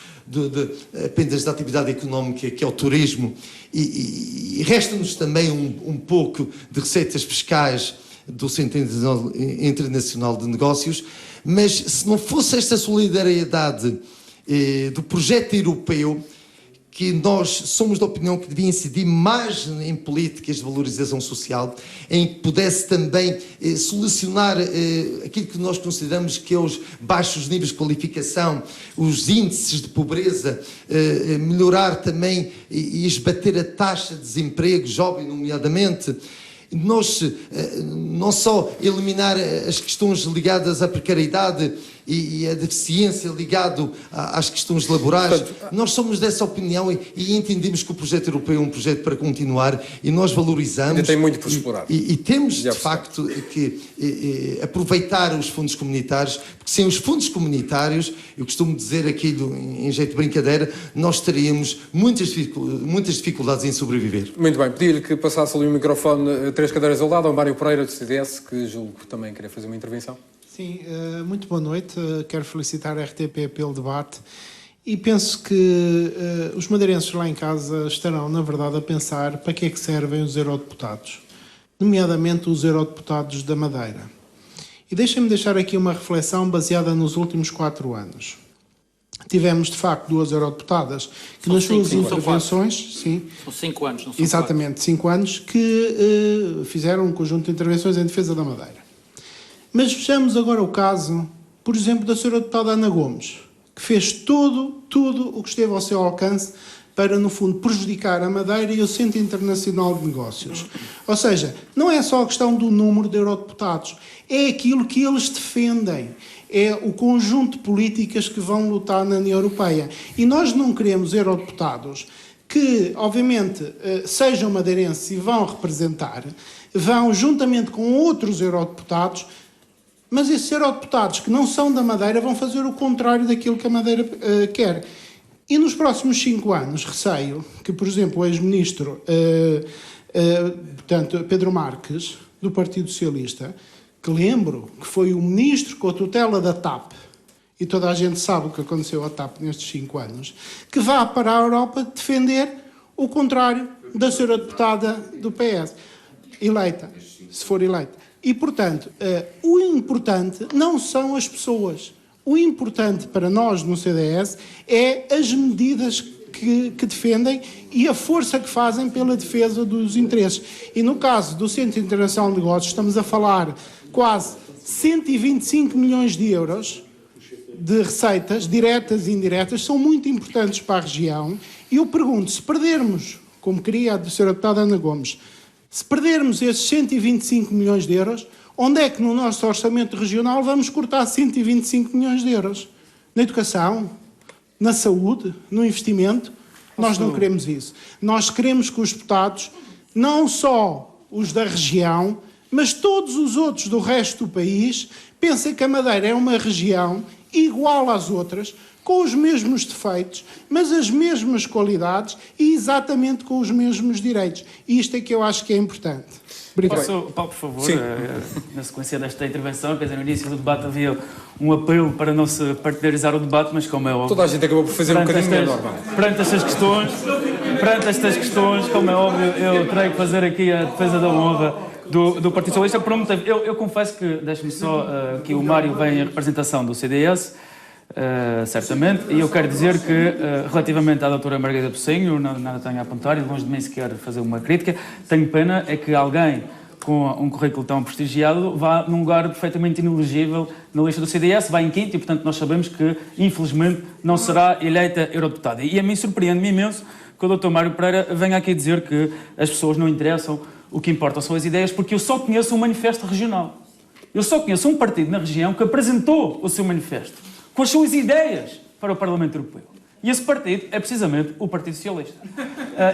apenas da atividade económica, que é o turismo, e resta-nos também um pouco de receitas fiscais do Centro Internacional de Negócios, mas se não fosse esta solidariedade do projeto europeu, que nós somos da opinião que devia incidir mais em políticas de valorização social, em que pudesse também solucionar aquilo que nós consideramos que é os baixos níveis de qualificação, os índices de pobreza, melhorar também e esbater a taxa de desemprego jovem, nomeadamente. Nós não só eliminar as questões ligadas à precariedade e a deficiência ligado às questões laborais. Portanto, nós somos dessa opinião e entendemos que o projeto europeu é um projeto para continuar e nós valorizamos. Ainda tem muito por explorar. E temos, de facto, que aproveitar os fundos comunitários, porque sem os fundos comunitários, eu costumo dizer aquilo em jeito de brincadeira, nós teríamos muitas dificuldades em sobreviver. Muito bem, pedir-lhe que passasse ali o microfone 3 cadeiras ao lado, ao Mário Pereira, do CDS, que julgo que também queria fazer uma intervenção. Sim, muito boa noite. Quero felicitar a RTP pelo debate e penso que os madeirenses lá em casa estarão, na verdade, a pensar para que é que servem os eurodeputados, nomeadamente os eurodeputados da Madeira. E deixem-me deixar aqui uma reflexão baseada nos últimos 4 anos. Tivemos, de facto, 2 eurodeputadas que nas suas intervenções... Sim, são 5 anos, não são exatamente, 5 anos, que fizeram um conjunto de intervenções em defesa da Madeira. Mas vejamos agora o caso, por exemplo, da senhora deputada Ana Gomes, que fez tudo o que esteve ao seu alcance para, no fundo, prejudicar a Madeira e o Centro Internacional de Negócios. Ou seja, não é só a questão do número de eurodeputados, é aquilo que eles defendem, é o conjunto de políticas que vão lutar na União Europeia. E nós não queremos eurodeputados que, obviamente, sejam madeirenses e vão representar, vão, juntamente com outros eurodeputados, mas esses eurodeputados que não são da Madeira vão fazer o contrário daquilo que a Madeira quer. E nos próximos 5 anos, receio que, por exemplo, o ex-ministro portanto, Pedro Marques, do Partido Socialista, que lembro que foi o ministro com a tutela da TAP, e toda a gente sabe o que aconteceu à TAP nestes 5 anos, que vá para a Europa defender o contrário da senhora deputada do PS, eleita, se for eleita. E, portanto, o importante não são as pessoas. O importante para nós no CDS é as medidas que defendem e a força que fazem pela defesa dos interesses. E no caso do Centro Internacional de Negócios, estamos a falar quase 125 milhões de euros de receitas, diretas e indiretas, são muito importantes para a região. E eu pergunto, se perdermos, como queria a Sra. Deputada Ana Gomes, se perdermos esses 125 milhões de euros, onde é que no nosso orçamento regional vamos cortar 125 milhões de euros? Na educação? Na saúde? No investimento? Nós não queremos isso. Nós queremos que os deputados, não só os da região, mas todos os outros do resto do país, pensem que a Madeira é uma região igual às outras, com os mesmos defeitos, mas as mesmas qualidades e exatamente com os mesmos direitos. E isto é que eu acho que é importante. Obrigado. Paulo, por favor, na sequência desta intervenção, quer dizer, no início do debate havia um apelo para não se partidarizar o debate, mas como é óbvio... Toda a gente acabou por fazer um bocadinho melhor. Perante estas questões, como é óbvio, eu terei que fazer aqui a defesa da honra do Partido Socialista. Por um motivo, eu confesso que, deixe-me só, que o Mário vem em representação do CDS, certamente, e eu quero dizer que, relativamente à doutora Margarida Pocinho, nada tenho a apontar, e longe de mim sequer fazer uma crítica, tenho pena é que alguém com um currículo tão prestigiado vá num lugar perfeitamente inelegível na lista do CDS, vai em quinto, e portanto nós sabemos que, infelizmente, não será eleita eurodeputada. E a mim surpreende-me imenso que o Dr. Mário Pereira venha aqui dizer que as pessoas não interessam, o que importa são as ideias, porque eu só conheço um manifesto regional. Eu só conheço um partido na região que apresentou o seu manifesto com as suas ideias para o Parlamento Europeu. E esse partido é precisamente o Partido Socialista.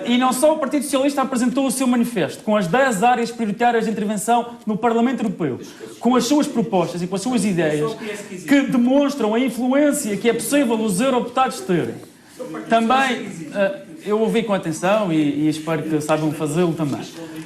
E não só o Partido Socialista apresentou o seu manifesto com as 10 áreas prioritárias de intervenção no Parlamento Europeu, com as suas propostas e com as suas ideias que demonstram a influência que é possível os eurodeputados terem. Também, eu ouvi com atenção e espero que saibam fazê-lo também.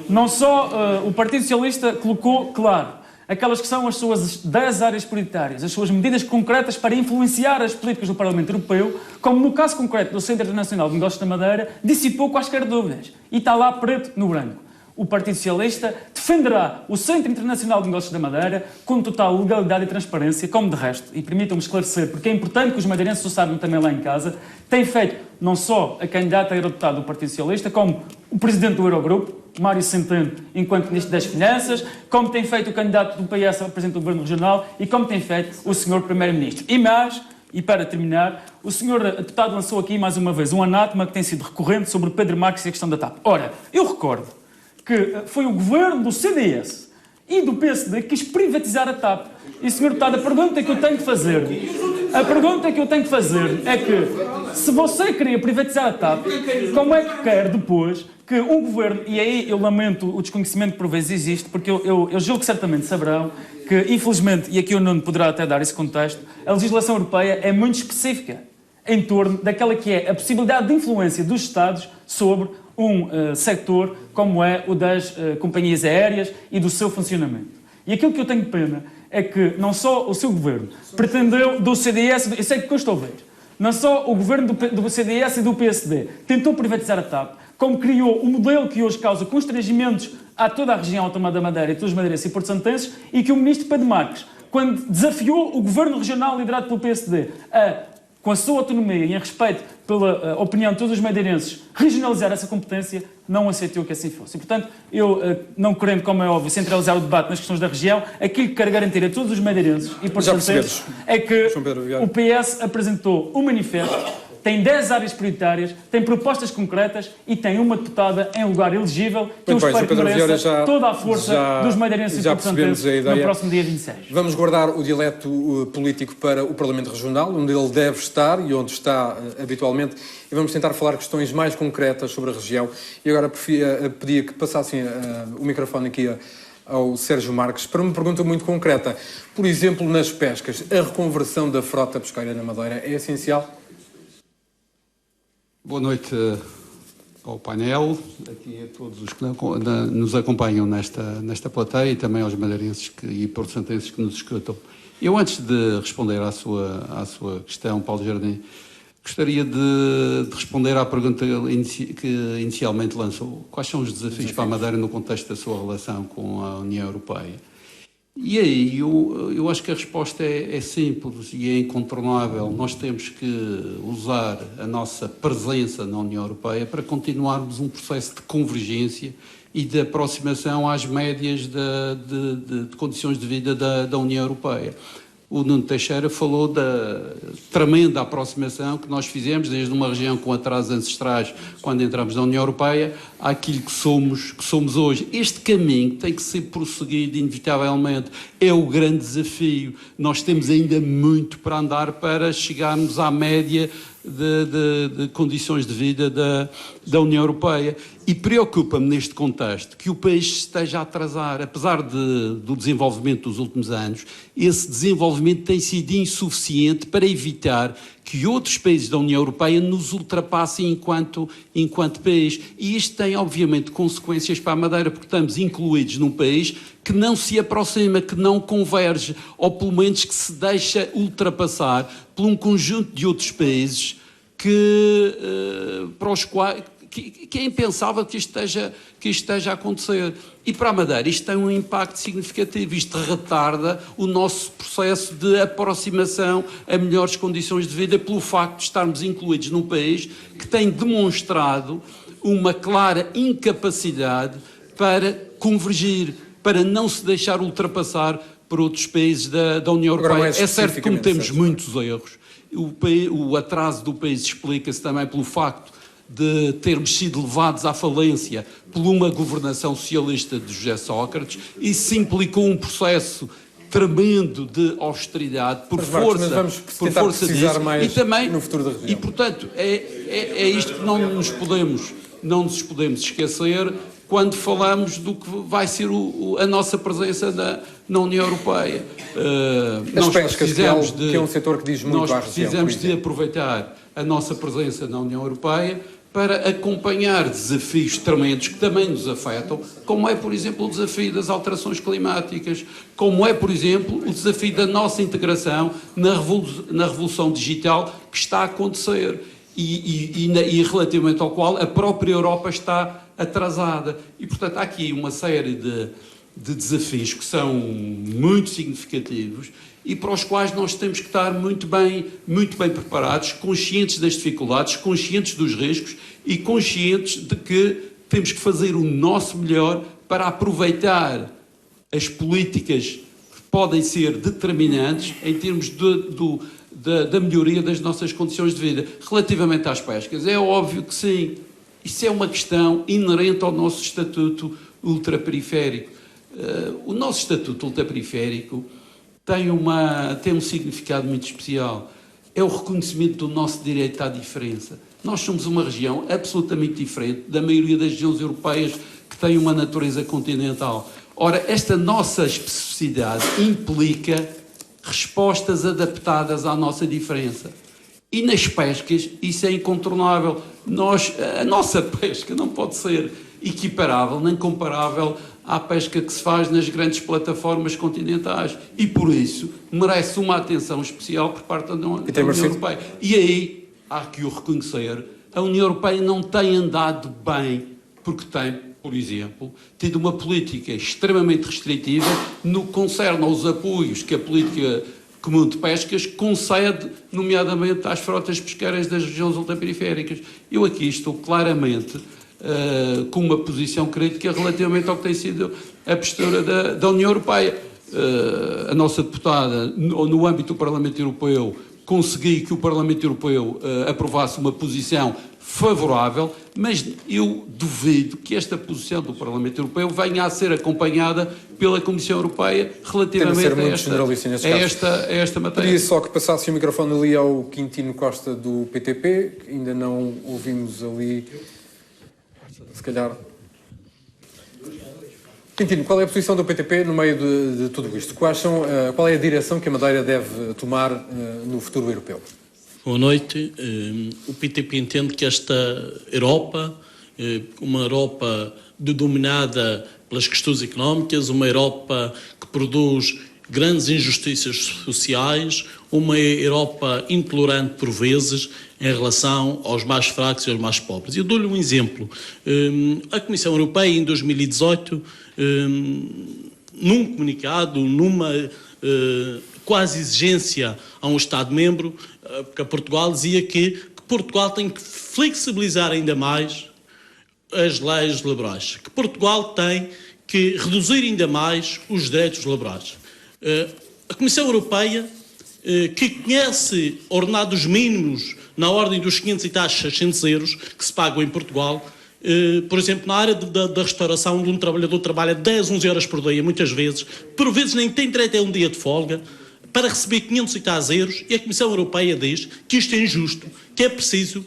Não só o Partido Socialista colocou, claro, aquelas que são as suas 10 áreas prioritárias, as suas medidas concretas para influenciar as políticas do Parlamento Europeu, como no caso concreto do Centro Internacional de Negócios da Madeira, dissipou quaisquer dúvidas. E está lá preto no branco. O Partido Socialista defenderá o Centro Internacional de Negócios da Madeira com total legalidade e transparência, como de resto, e permitam-me esclarecer, porque é importante que os madeirenses o saibam também lá em casa, tem feito não só a candidata a eurodeputado do Partido Socialista, como o presidente do Eurogrupo, Mário Centeno, enquanto Ministro das Finanças, como tem feito o candidato do PS a presidente do Governo Regional e como tem feito o Sr. Primeiro-Ministro. E para terminar, o Sr. Deputado lançou aqui mais uma vez um anátema que tem sido recorrente sobre Pedro Marques e a questão da TAP. Ora, eu recordo que foi o governo do CDS e do PSD que quis privatizar a TAP. E, Sr. Deputado, a pergunta que eu tenho que fazer é que, se você queria privatizar a TAP, como é que quer depois que um governo, e aí eu lamento o desconhecimento que por vezes existe, porque eu julgo que certamente saberão que, infelizmente, e aqui o Nuno poderá até dar esse contexto, a legislação europeia é muito específica em torno daquela que é a possibilidade de influência dos Estados sobre um sector como é o das companhias aéreas e do seu funcionamento. E aquilo que eu tenho pena é que não só o seu governo pretendeu do CDS, eu sei que custa ouvir, não só o governo do CDS e do PSD tentou privatizar a TAP, como criou o modelo que hoje causa constrangimentos a toda a região autónoma da Madeira, e todos os madeirenses e porto-santenses, e que o ministro Pedro Marques, quando desafiou o governo regional liderado pelo PSD com a sua autonomia e em respeito pela opinião de todos os madeirenses, regionalizar essa competência, não aceitou que assim fosse. E, portanto, eu, não querendo, como é óbvio, centralizar o debate nas questões da região, aquilo que quero garantir a todos os madeirenses e porto-santenses é que o PS apresentou um manifesto, tem 10 áreas prioritárias, tem propostas concretas e tem uma deputada em lugar elegível que eu espero que mereça toda a força dos madeirenses e porto-santenses no próximo dia 26. Vamos guardar o dialeto político para o Parlamento Regional, onde ele deve estar e onde está habitualmente, e vamos tentar falar questões mais concretas sobre a região. E agora pedia que passassem o microfone aqui ao Sérgio Marques para uma pergunta muito concreta. Por exemplo, nas pescas, a reconversão da frota pesqueira na Madeira é essencial? Boa noite ao painel, aqui a todos os que nos acompanham nesta plateia e também aos madeirenses e porto-santenses que nos escutam. Eu, antes de responder à sua questão, Paulo Jardim, gostaria de responder à pergunta que inicialmente lançou. Quais são os desafios para a Madeira no contexto da sua relação com a União Europeia? E aí, eu acho que a resposta é simples e é incontornável. Nós temos que usar a nossa presença na União Europeia para continuarmos um processo de convergência e de aproximação às médias de condições de vida da União Europeia. O Nuno Teixeira falou da tremenda aproximação que nós fizemos desde uma região com atrasos ancestrais quando entramos na União Europeia àquilo que somos hoje. Este caminho tem que ser prosseguido inevitavelmente. É o grande desafio. Nós temos ainda muito para andar para chegarmos à média de condições de vida da União Europeia. E preocupa-me neste contexto que o país esteja a atrasar. Apesar do desenvolvimento dos últimos anos, esse desenvolvimento tem sido insuficiente para evitar que outros países da União Europeia nos ultrapassem enquanto país. E isto tem, obviamente, consequências para a Madeira, porque estamos incluídos num país que não se aproxima, que não converge, ou pelo menos que se deixa ultrapassar por um conjunto de outros países para os quais que é impensável que isto esteja a acontecer. E para a Madeira isto tem um impacto significativo, isto retarda o nosso processo de aproximação a melhores condições de vida pelo facto de estarmos incluídos num país que tem demonstrado uma clara incapacidade para convergir, para não se deixar ultrapassar por outros países da União Europeia. É certo que cometemos muitos erros. O atraso do país explica-se também pelo facto de termos sido levados à falência por uma governação socialista de José Sócrates. Isso implicou um processo tremendo de austeridade por força disso, mais e também no futuro da região. E portanto é isto que não nos podemos esquecer quando falamos do que vai ser a nossa presença na União Europeia. Nós precisamos que é um setor que diz muito à região. Nós precisamos de aproveitar a nossa presença na União Europeia para acompanhar desafios tremendos que também nos afetam, como é, por exemplo, o desafio das alterações climáticas, como é, por exemplo, o desafio da nossa integração na revolução digital que está a acontecer e relativamente ao qual a própria Europa está atrasada. E, portanto, há aqui uma série de desafios que são muito significativos e para os quais nós temos que estar muito bem preparados, conscientes das dificuldades, conscientes dos riscos e conscientes de que temos que fazer o nosso melhor para aproveitar as políticas que podem ser determinantes em termos da melhoria das nossas condições de vida. Relativamente às pescas, é óbvio que sim, isso é uma questão inerente ao nosso estatuto ultraperiférico. O nosso estatuto ultraperiférico tem um significado muito especial. É o reconhecimento do nosso direito à diferença. Nós somos uma região absolutamente diferente da maioria das regiões europeias que têm uma natureza continental. Ora, esta nossa especificidade implica respostas adaptadas à nossa diferença. E nas pescas isso é incontornável. A nossa pesca não pode ser equiparável nem comparável à pesca que se faz nas grandes plataformas continentais e, por isso, merece uma atenção especial por parte da União Europeia. E aí, há que o reconhecer, a União Europeia não tem andado bem porque tem, por exemplo, tido uma política extremamente restritiva no que concerne aos apoios que a política comum de pescas concede, nomeadamente às frotas pesqueiras das regiões ultraperiféricas. Eu aqui estou claramente com uma posição crítica relativamente ao que tem sido a postura da União Europeia. A nossa deputada, no âmbito do Parlamento Europeu, consegui que o Parlamento Europeu aprovasse uma posição favorável, mas eu duvido que esta posição do Parlamento Europeu venha a ser acompanhada pela Comissão Europeia relativamente a esta matéria. Queria só que passasse o microfone ali ao Quintino Costa do PTP, que ainda não ouvimos ali. Se calhar. Quintino, qual é a posição do PTP no meio de tudo isto? Qual é a direção que a Madeira deve tomar no futuro europeu? Boa noite. O PTP entende que esta Europa, uma Europa dominada pelas questões económicas, uma Europa que produz grandes injustiças sociais, uma Europa intolerante por vezes em relação aos mais fracos e aos mais pobres. Eu dou-lhe um exemplo. A Comissão Europeia, em 2018, num comunicado, numa quase exigência a um Estado-membro, porque a Portugal dizia que Portugal tem que flexibilizar ainda mais as leis laborais, que Portugal tem que reduzir ainda mais os direitos laborais. A Comissão Europeia, que conhece ordenados mínimos na ordem dos 500 e tais 600 euros que se pagam em Portugal, por exemplo, na área da restauração, onde um trabalhador trabalha 10, 11 horas por dia, muitas vezes, por vezes nem tem direito a um dia de folga, para receber 500 e tais euros, e a Comissão Europeia diz que isto é injusto, que é preciso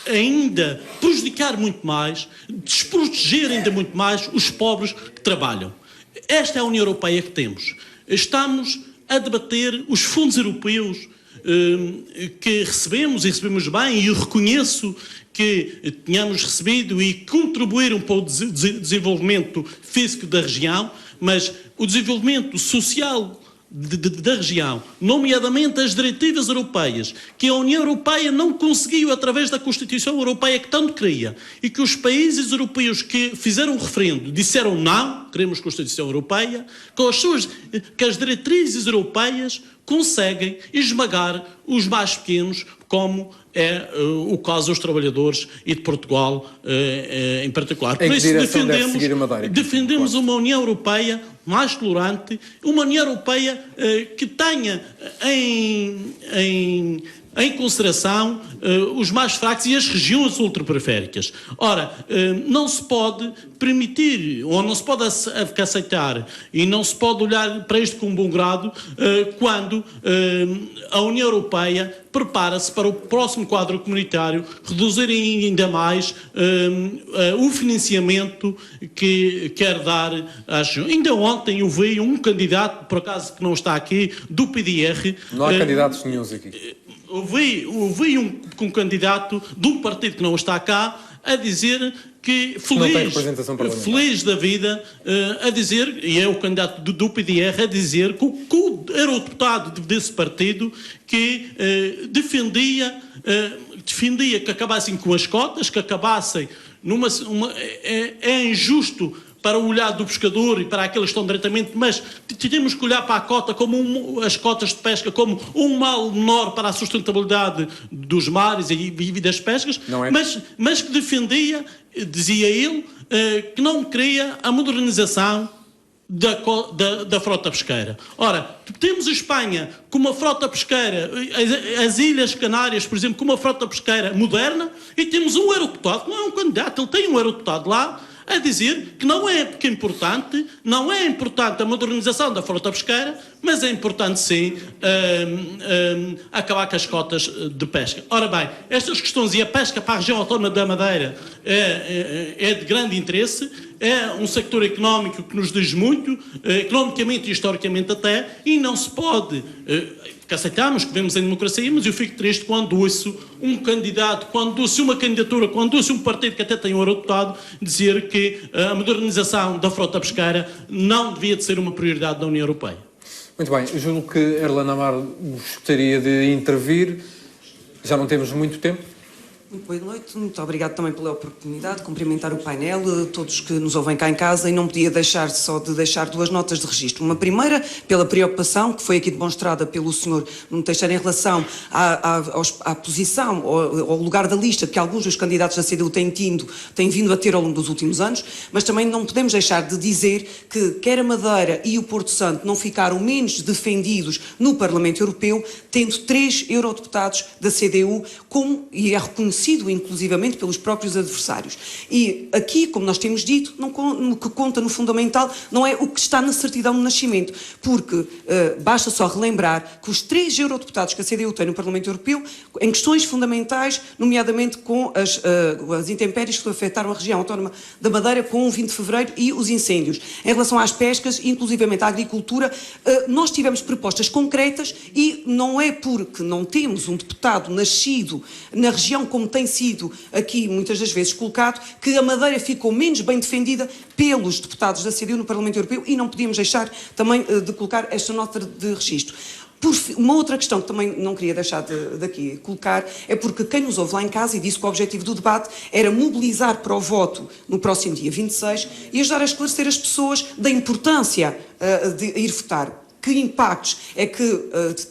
ainda prejudicar muito mais, desproteger ainda muito mais os pobres que trabalham. Esta é a União Europeia que temos. Estamos a debater os fundos europeus que recebemos, e recebemos bem, e eu reconheço que tenhamos recebido e contribuíram para o desenvolvimento físico da região, mas o desenvolvimento social da região, nomeadamente as diretivas europeias, que a União Europeia não conseguiu através da Constituição Europeia que tanto queria, e que os países europeus que fizeram o referendo disseram não, queremos Constituição Europeia, que as diretrizes europeias conseguem esmagar os mais pequenos, como é o caso dos trabalhadores e de Portugal em particular. Por isso defendemos uma União Europeia mais tolerante, uma União Europeia que tenha em consideração os mais fracos e as regiões ultraperiféricas. Ora, não se pode permitir, ou não se pode aceitar, e não se pode olhar para isto com bom grado, quando a União Europeia prepara-se para o próximo quadro comunitário reduzir ainda mais o financiamento que quer dar às regiões. Ainda ontem eu vi um candidato, por acaso que não está aqui, do PDR... Não há candidatos nenhuns aqui. Ouvi um candidato de um partido que não está cá a dizer que feliz da vida, a dizer, e é o candidato do PDR, a dizer que o eurodeputado desse partido que defendia que acabassem com as cotas, que acabassem é injusto para o olhar do pescador e para aqueles que estão diretamente, mas temos que olhar para a cota como as cotas de pesca como um mal menor para a sustentabilidade dos mares e das pescas, mas que defendia, dizia ele, que não queria a modernização da frota pesqueira. Ora, temos a Espanha com uma frota pesqueira, as Ilhas Canárias, por exemplo, com uma frota pesqueira moderna, e temos um eurodeputado, não é um candidato, ele tem um eurodeputado lá, a dizer que não é importante a modernização da frota pesqueira, mas é importante sim acabar com as cotas de pesca. Ora bem, estas questões e a pesca para a região autónoma da Madeira é de grande interesse, é um sector económico que nos diz muito, economicamente e historicamente até, e não se pode... que aceitamos, que vemos em democracia, mas eu fico triste quando ouço um candidato, quando ouço uma candidatura, quando ouço um partido que até tem um eurodeputado dizer que a modernização da frota pesqueira não devia de ser uma prioridade da União Europeia. Muito bem, julgo que Erlan Amar gostaria de intervir. Já não temos muito tempo. Muito boa noite, muito obrigado também pela oportunidade de cumprimentar o painel, todos que nos ouvem cá em casa, e não podia deixar duas notas de registro. Uma primeira, pela preocupação que foi aqui demonstrada pelo Sr. Nuno Teixeira em relação à posição, ao lugar da lista que alguns dos candidatos da CDU têm vindo a ter ao longo dos últimos anos, mas também não podemos deixar de dizer que quer a Madeira e o Porto Santo não ficaram menos defendidos no Parlamento Europeu, tendo 3 eurodeputados da CDU, e é reconhecido inclusivamente pelos próprios adversários. E aqui, como nós temos dito, o que conta no fundamental não é o que está na certidão de nascimento, porque basta só relembrar que os 3 eurodeputados que a CDU tem no Parlamento Europeu, em questões fundamentais, nomeadamente com as intempéries que afetaram a região autónoma da Madeira com o 20 de fevereiro e os incêndios. Em relação às pescas, inclusivamente à agricultura, nós tivemos propostas concretas, e não é porque não temos um deputado nascido na região como tem sido aqui muitas das vezes colocado, que a Madeira ficou menos bem defendida pelos deputados da CDU no Parlamento Europeu, e não podíamos deixar também de colocar esta nota de registro. Uma outra questão que também não queria deixar daqui colocar é porque quem nos ouve lá em casa e disse que o objetivo do debate era mobilizar para o voto no próximo dia 26 e ajudar a esclarecer as pessoas da importância de ir votar. Que impactos é que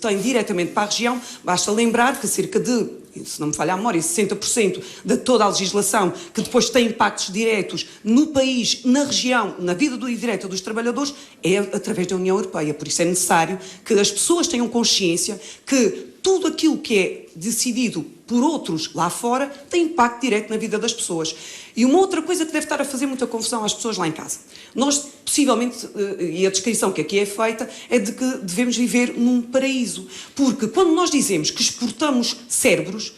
tem diretamente para a região? Basta lembrar que cerca de, se não me falha a memória, 60% de toda a legislação que depois tem impactos diretos no país, na região, na vida direta dos trabalhadores, é através da União Europeia. Por isso é necessário que as pessoas tenham consciência que tudo aquilo que é decidido por outros lá fora tem impacto direto na vida das pessoas. E uma outra coisa que deve estar a fazer muita confusão às pessoas lá em casa. Nós, possivelmente, e a descrição que aqui é feita, é de que devemos viver num paraíso. Porque quando nós dizemos que exportamos cérebros,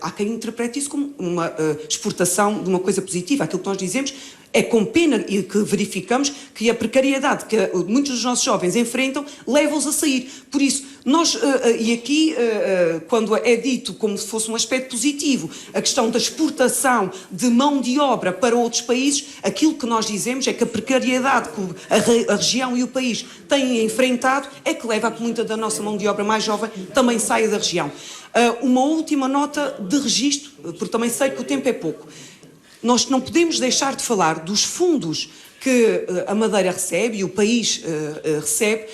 há quem interprete isso como uma exportação de uma coisa positiva. Aquilo que nós dizemos é com pena e que verificamos que a precariedade que muitos dos nossos jovens enfrentam leva-os a sair. Por isso, nós, e aqui, quando é dito como se fosse um aspecto positivo, a questão da exportação de mão de obra para outros países, aquilo que nós dizemos é que a precariedade que a região e o país têm enfrentado é que leva a que muita da nossa mão de obra mais jovem também saia da região. Uma última nota de registro, porque também sei que o tempo é pouco. Nós não podemos deixar de falar dos fundos que a Madeira recebe e o país recebe,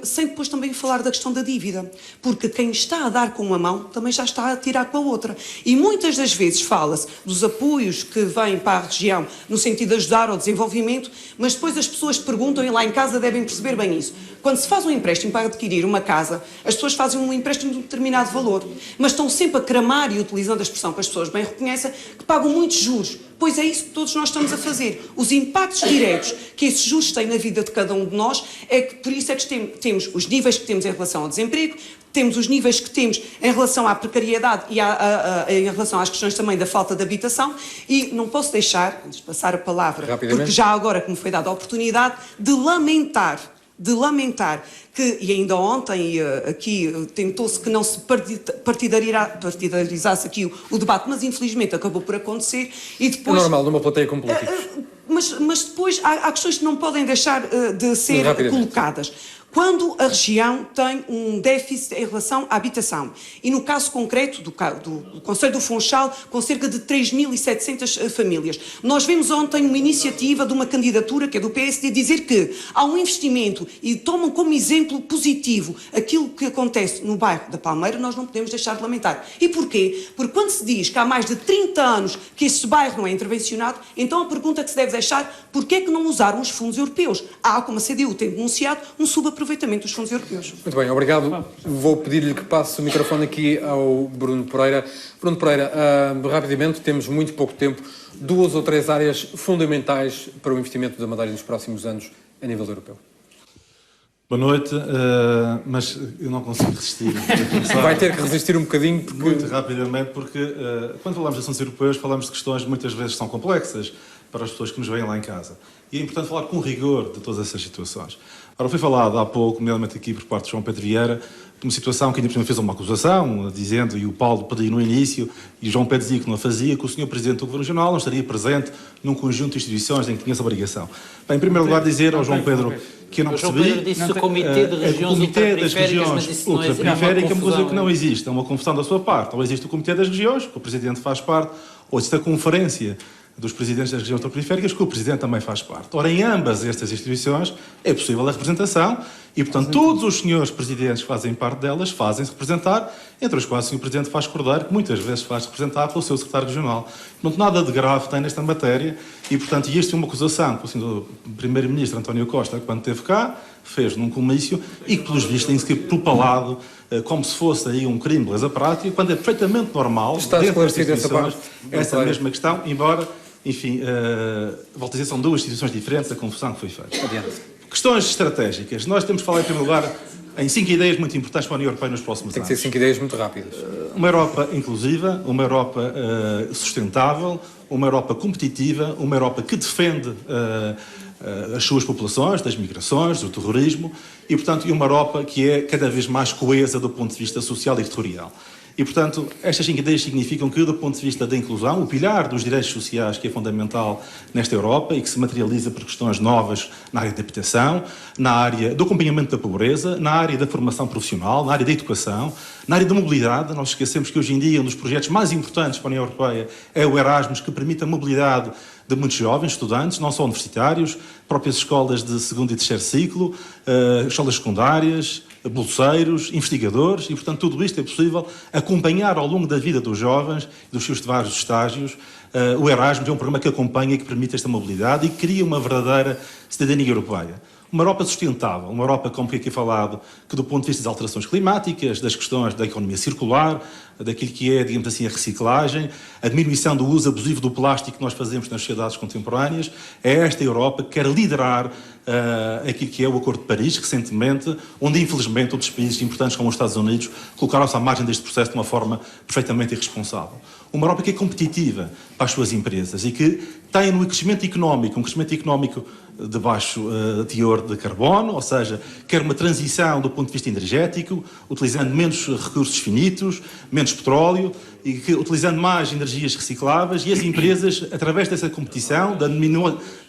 sem depois também falar da questão da dívida, porque quem está a dar com uma mão também já está a tirar com a outra. E muitas das vezes fala-se dos apoios que vêm para a região no sentido de ajudar ao desenvolvimento, mas depois as pessoas perguntam e lá em casa devem perceber bem isso. Quando se faz um empréstimo para adquirir uma casa, as pessoas fazem um empréstimo de um determinado valor, mas estão sempre a cramar, e utilizando a expressão que as pessoas bem reconhecem, que pagam muitos juros. Pois é isso que todos nós estamos a fazer. Os impactos diretos que esses juros têm na vida de cada um de nós, é que por isso é que temos os níveis que temos em relação ao desemprego, temos os níveis que temos em relação à precariedade e em relação às questões também da falta de habitação, e não posso deixar, antes de passar a palavra, porque já agora que me foi dada a oportunidade, de lamentar que, e ainda ontem aqui tentou-se que não se partidarizasse aqui o debate, mas infelizmente acabou por acontecer, e depois... É normal, numa plateia com políticos. Mas depois há questões que não podem deixar de ser colocadas. Quando a região tem um déficit em relação à habitação, e no caso concreto do Conselho do Funchal, com cerca de 3.700 famílias, nós vimos ontem uma iniciativa de uma candidatura, que é do PSD, dizer que há um investimento e tomam como exemplo positivo aquilo que acontece no bairro da Palmeira, nós não podemos deixar de lamentar. E porquê? Porque quando se diz que há mais de 30 anos que esse bairro não é intervencionado, então a pergunta que se deve deixar, porquê é que não usaram os fundos europeus? Há, como a CDU tem denunciado, um subaproveitamento dos fundos europeus. Muito bem, obrigado. Vou pedir-lhe que passe o microfone aqui ao Bruno Pereira. Bruno Pereira, rapidamente, temos muito pouco tempo, 2 ou 3 áreas fundamentais para o investimento da Madeira nos próximos anos a nível europeu. Boa noite, mas eu não consigo resistir. Vai ter que resistir um bocadinho. Muito rapidamente, porque quando falamos de assuntos europeus, falamos de questões muitas vezes são complexas para as pessoas que nos veem lá em casa. E é importante falar com rigor de todas essas situações. Ora, foi falado há pouco, nomeadamente aqui por parte de João Pedro Vieira, de uma situação que ainda por cima fez uma acusação, dizendo, e o Paulo pediu no início, e o João Pedro dizia que não a fazia, que o Sr. Presidente do Governo Regional não estaria presente num conjunto de instituições em que tinha essa obrigação. Bem, em primeiro lugar, dizer ao João Pedro que eu não percebi... O João Pedro disse o Comitê de Regiões Ultraperiféricas, mas isso não é uma coisa que não existe, é uma confusão da sua parte. Ou existe o Comitê das Regiões, que o Presidente faz parte, ou existe a Conferência dos Presidentes das Regiões Ultraperiféricas, que o Presidente também faz parte. Ora, em ambas estas instituições é possível a representação e, portanto, todos os senhores Presidentes que fazem parte delas fazem-se representar, entre os quais o Sr. Presidente Vasco Cordeiro, que muitas vezes faz representar pelo seu Secretário Regional. Não nada de grave tem nesta matéria e, portanto, isto é uma acusação que o Sr. Primeiro-Ministro António Costa, quando esteve cá, fez num comício e que, pelos vistos, tem sido propalado como se fosse aí um crime de lesa prática, quando é perfeitamente normal, dentro das instituições, essa mesma questão, embora... Enfim, volto a dizer, são 2 instituições diferentes, a confusão que foi feita. Adiante. Questões estratégicas. Nós temos de falar, em primeiro lugar, em 5 ideias muito importantes para a União Europeia nos próximos anos. Tem que ser 5 ideias muito rápidas. Uma Europa inclusiva, uma Europa sustentável, uma Europa competitiva, uma Europa que defende as suas populações, das migrações, do terrorismo, e, portanto, uma Europa que é cada vez mais coesa do ponto de vista social e territorial. E, portanto, estas 5 ideias significam que, do ponto de vista da inclusão, o pilar dos direitos sociais, que é fundamental nesta Europa e que se materializa por questões novas na área da habitação, na área do acompanhamento da pobreza, na área da formação profissional, na área da educação, na área da mobilidade. Nós esquecemos que hoje em dia um dos projetos mais importantes para a União Europeia é o Erasmus, que permite a mobilidade de muitos jovens, estudantes, não só universitários, próprias escolas de segundo e terceiro ciclo, escolas secundárias, bolseiros, investigadores, e, portanto, tudo isto é possível acompanhar ao longo da vida dos jovens, dos seus vários estágios. O Erasmus é um programa que acompanha e que permite esta mobilidade e que cria uma verdadeira cidadania europeia. Uma Europa sustentável, uma Europa, como aqui é falado, que do ponto de vista das alterações climáticas, das questões da economia circular, daquilo que é, digamos assim, a reciclagem, a diminuição do uso abusivo do plástico que nós fazemos nas sociedades contemporâneas, é esta Europa que quer liderar aquilo que é o Acordo de Paris, recentemente, onde, infelizmente, outros países importantes, como os Estados Unidos, colocaram-se à margem deste processo de uma forma perfeitamente irresponsável. Uma Europa que é competitiva para as suas empresas e que tem no crescimento económico, um crescimento económico de baixo teor de carbono, ou seja, quer uma transição do ponto de vista energético, utilizando menos recursos finitos, menos petróleo, e que, utilizando mais energias recicláveis, e as empresas, através dessa competição, da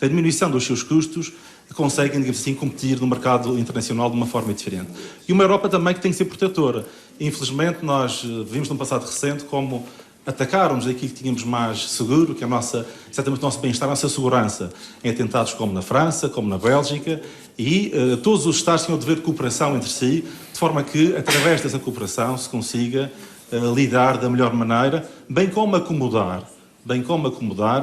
diminuição dos seus custos, conseguem, digamos assim, competir no mercado internacional de uma forma diferente. E uma Europa também que tem que ser protetora. Infelizmente, nós vimos num passado recente como atacaram-nos aquilo que tínhamos mais seguro, que é exatamente o nosso bem-estar, a nossa segurança, em atentados como na França, como na Bélgica, e todos os Estados tinham o dever de cooperação entre si, de forma que, através dessa cooperação, se consiga lidar da melhor maneira, bem como acomodar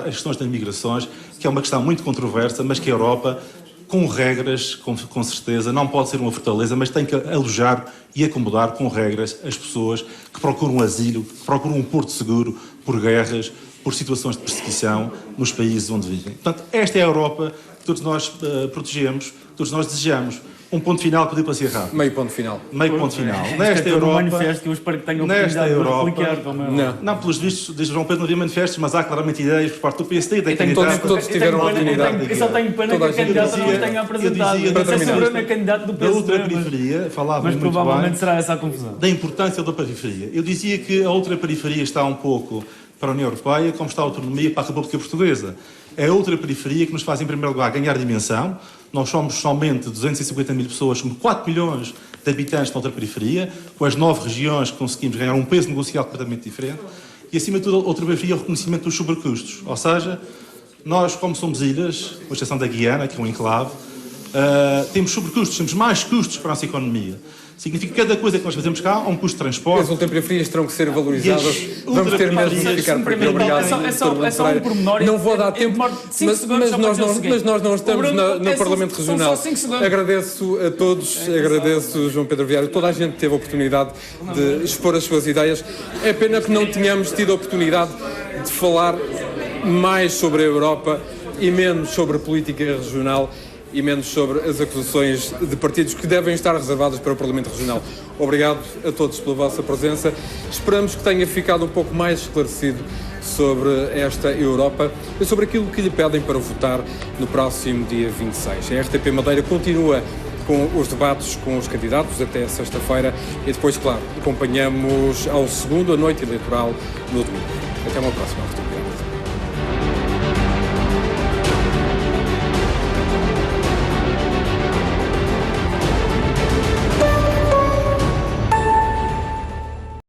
as questões das migrações, que é uma questão muito controversa, mas que a Europa, com regras, com certeza, não pode ser uma fortaleza, mas tem que alojar e acomodar com regras as pessoas que procuram asilo, que procuram um porto seguro por guerras, por situações de perseguição nos países onde vivem. Portanto, esta é a Europa que todos nós protegemos, todos nós desejamos. Um ponto final que eu para ser rápido. Meio ponto final. Meio ponto final. Nesta Europa... manifesto que eu espero que tenha oportunidade de replicar. Não, pelos vistos, desde João Pedro não havia manifestos, mas há claramente ideias por parte do PSD. Todos tiveram a oportunidade. Eu só tenho pena que a candidata não os tenha apresentado. Eu dizia na candidata do PSD. Da ultraperiferia, falava mas muito provavelmente bem será essa a confusão. Da importância da periferia. Eu dizia que a ultraperiferia está um pouco para a União Europeia, como está a autonomia para a República Portuguesa. É a ultraperiferia que nos faz, em primeiro lugar, ganhar dimensão. Nós somos somente 250 mil pessoas, somos 4 milhões de habitantes na ultraperiferia, com as 9 regiões que conseguimos ganhar um peso negocial completamente diferente. E, acima de tudo, a ultraperiferia é o reconhecimento dos sobrecustos. Ou seja, nós, como somos ilhas, com exceção da Guiana, que é um enclave, temos sobrecustos, temos mais custos para a nossa economia. Significa que cada coisa que nós fazemos cá há um custo de transporte. As ultraperiferias terão que ser valorizadas. Vamos ter mesmo de ficar por aqui. Obrigado. É só um pormenor. Não vou dar tempo, mas nós não estamos no Parlamento Regional. Agradeço a todos, agradeço João Pedro Vieira. Toda a gente teve a oportunidade de expor as suas ideias. É pena que não tenhamos tido a oportunidade de falar mais sobre a Europa e menos sobre a política regional e menos sobre as acusações de partidos que devem estar reservadas para o Parlamento Regional. Obrigado a todos pela vossa presença. Esperamos que tenha ficado um pouco mais esclarecido sobre esta Europa e sobre aquilo que lhe pedem para votar no próximo dia 26. A RTP Madeira continua com os debates com os candidatos até sexta-feira e depois, claro, acompanhamos ao segundo a noite eleitoral no domingo. Até uma próxima oportunidade.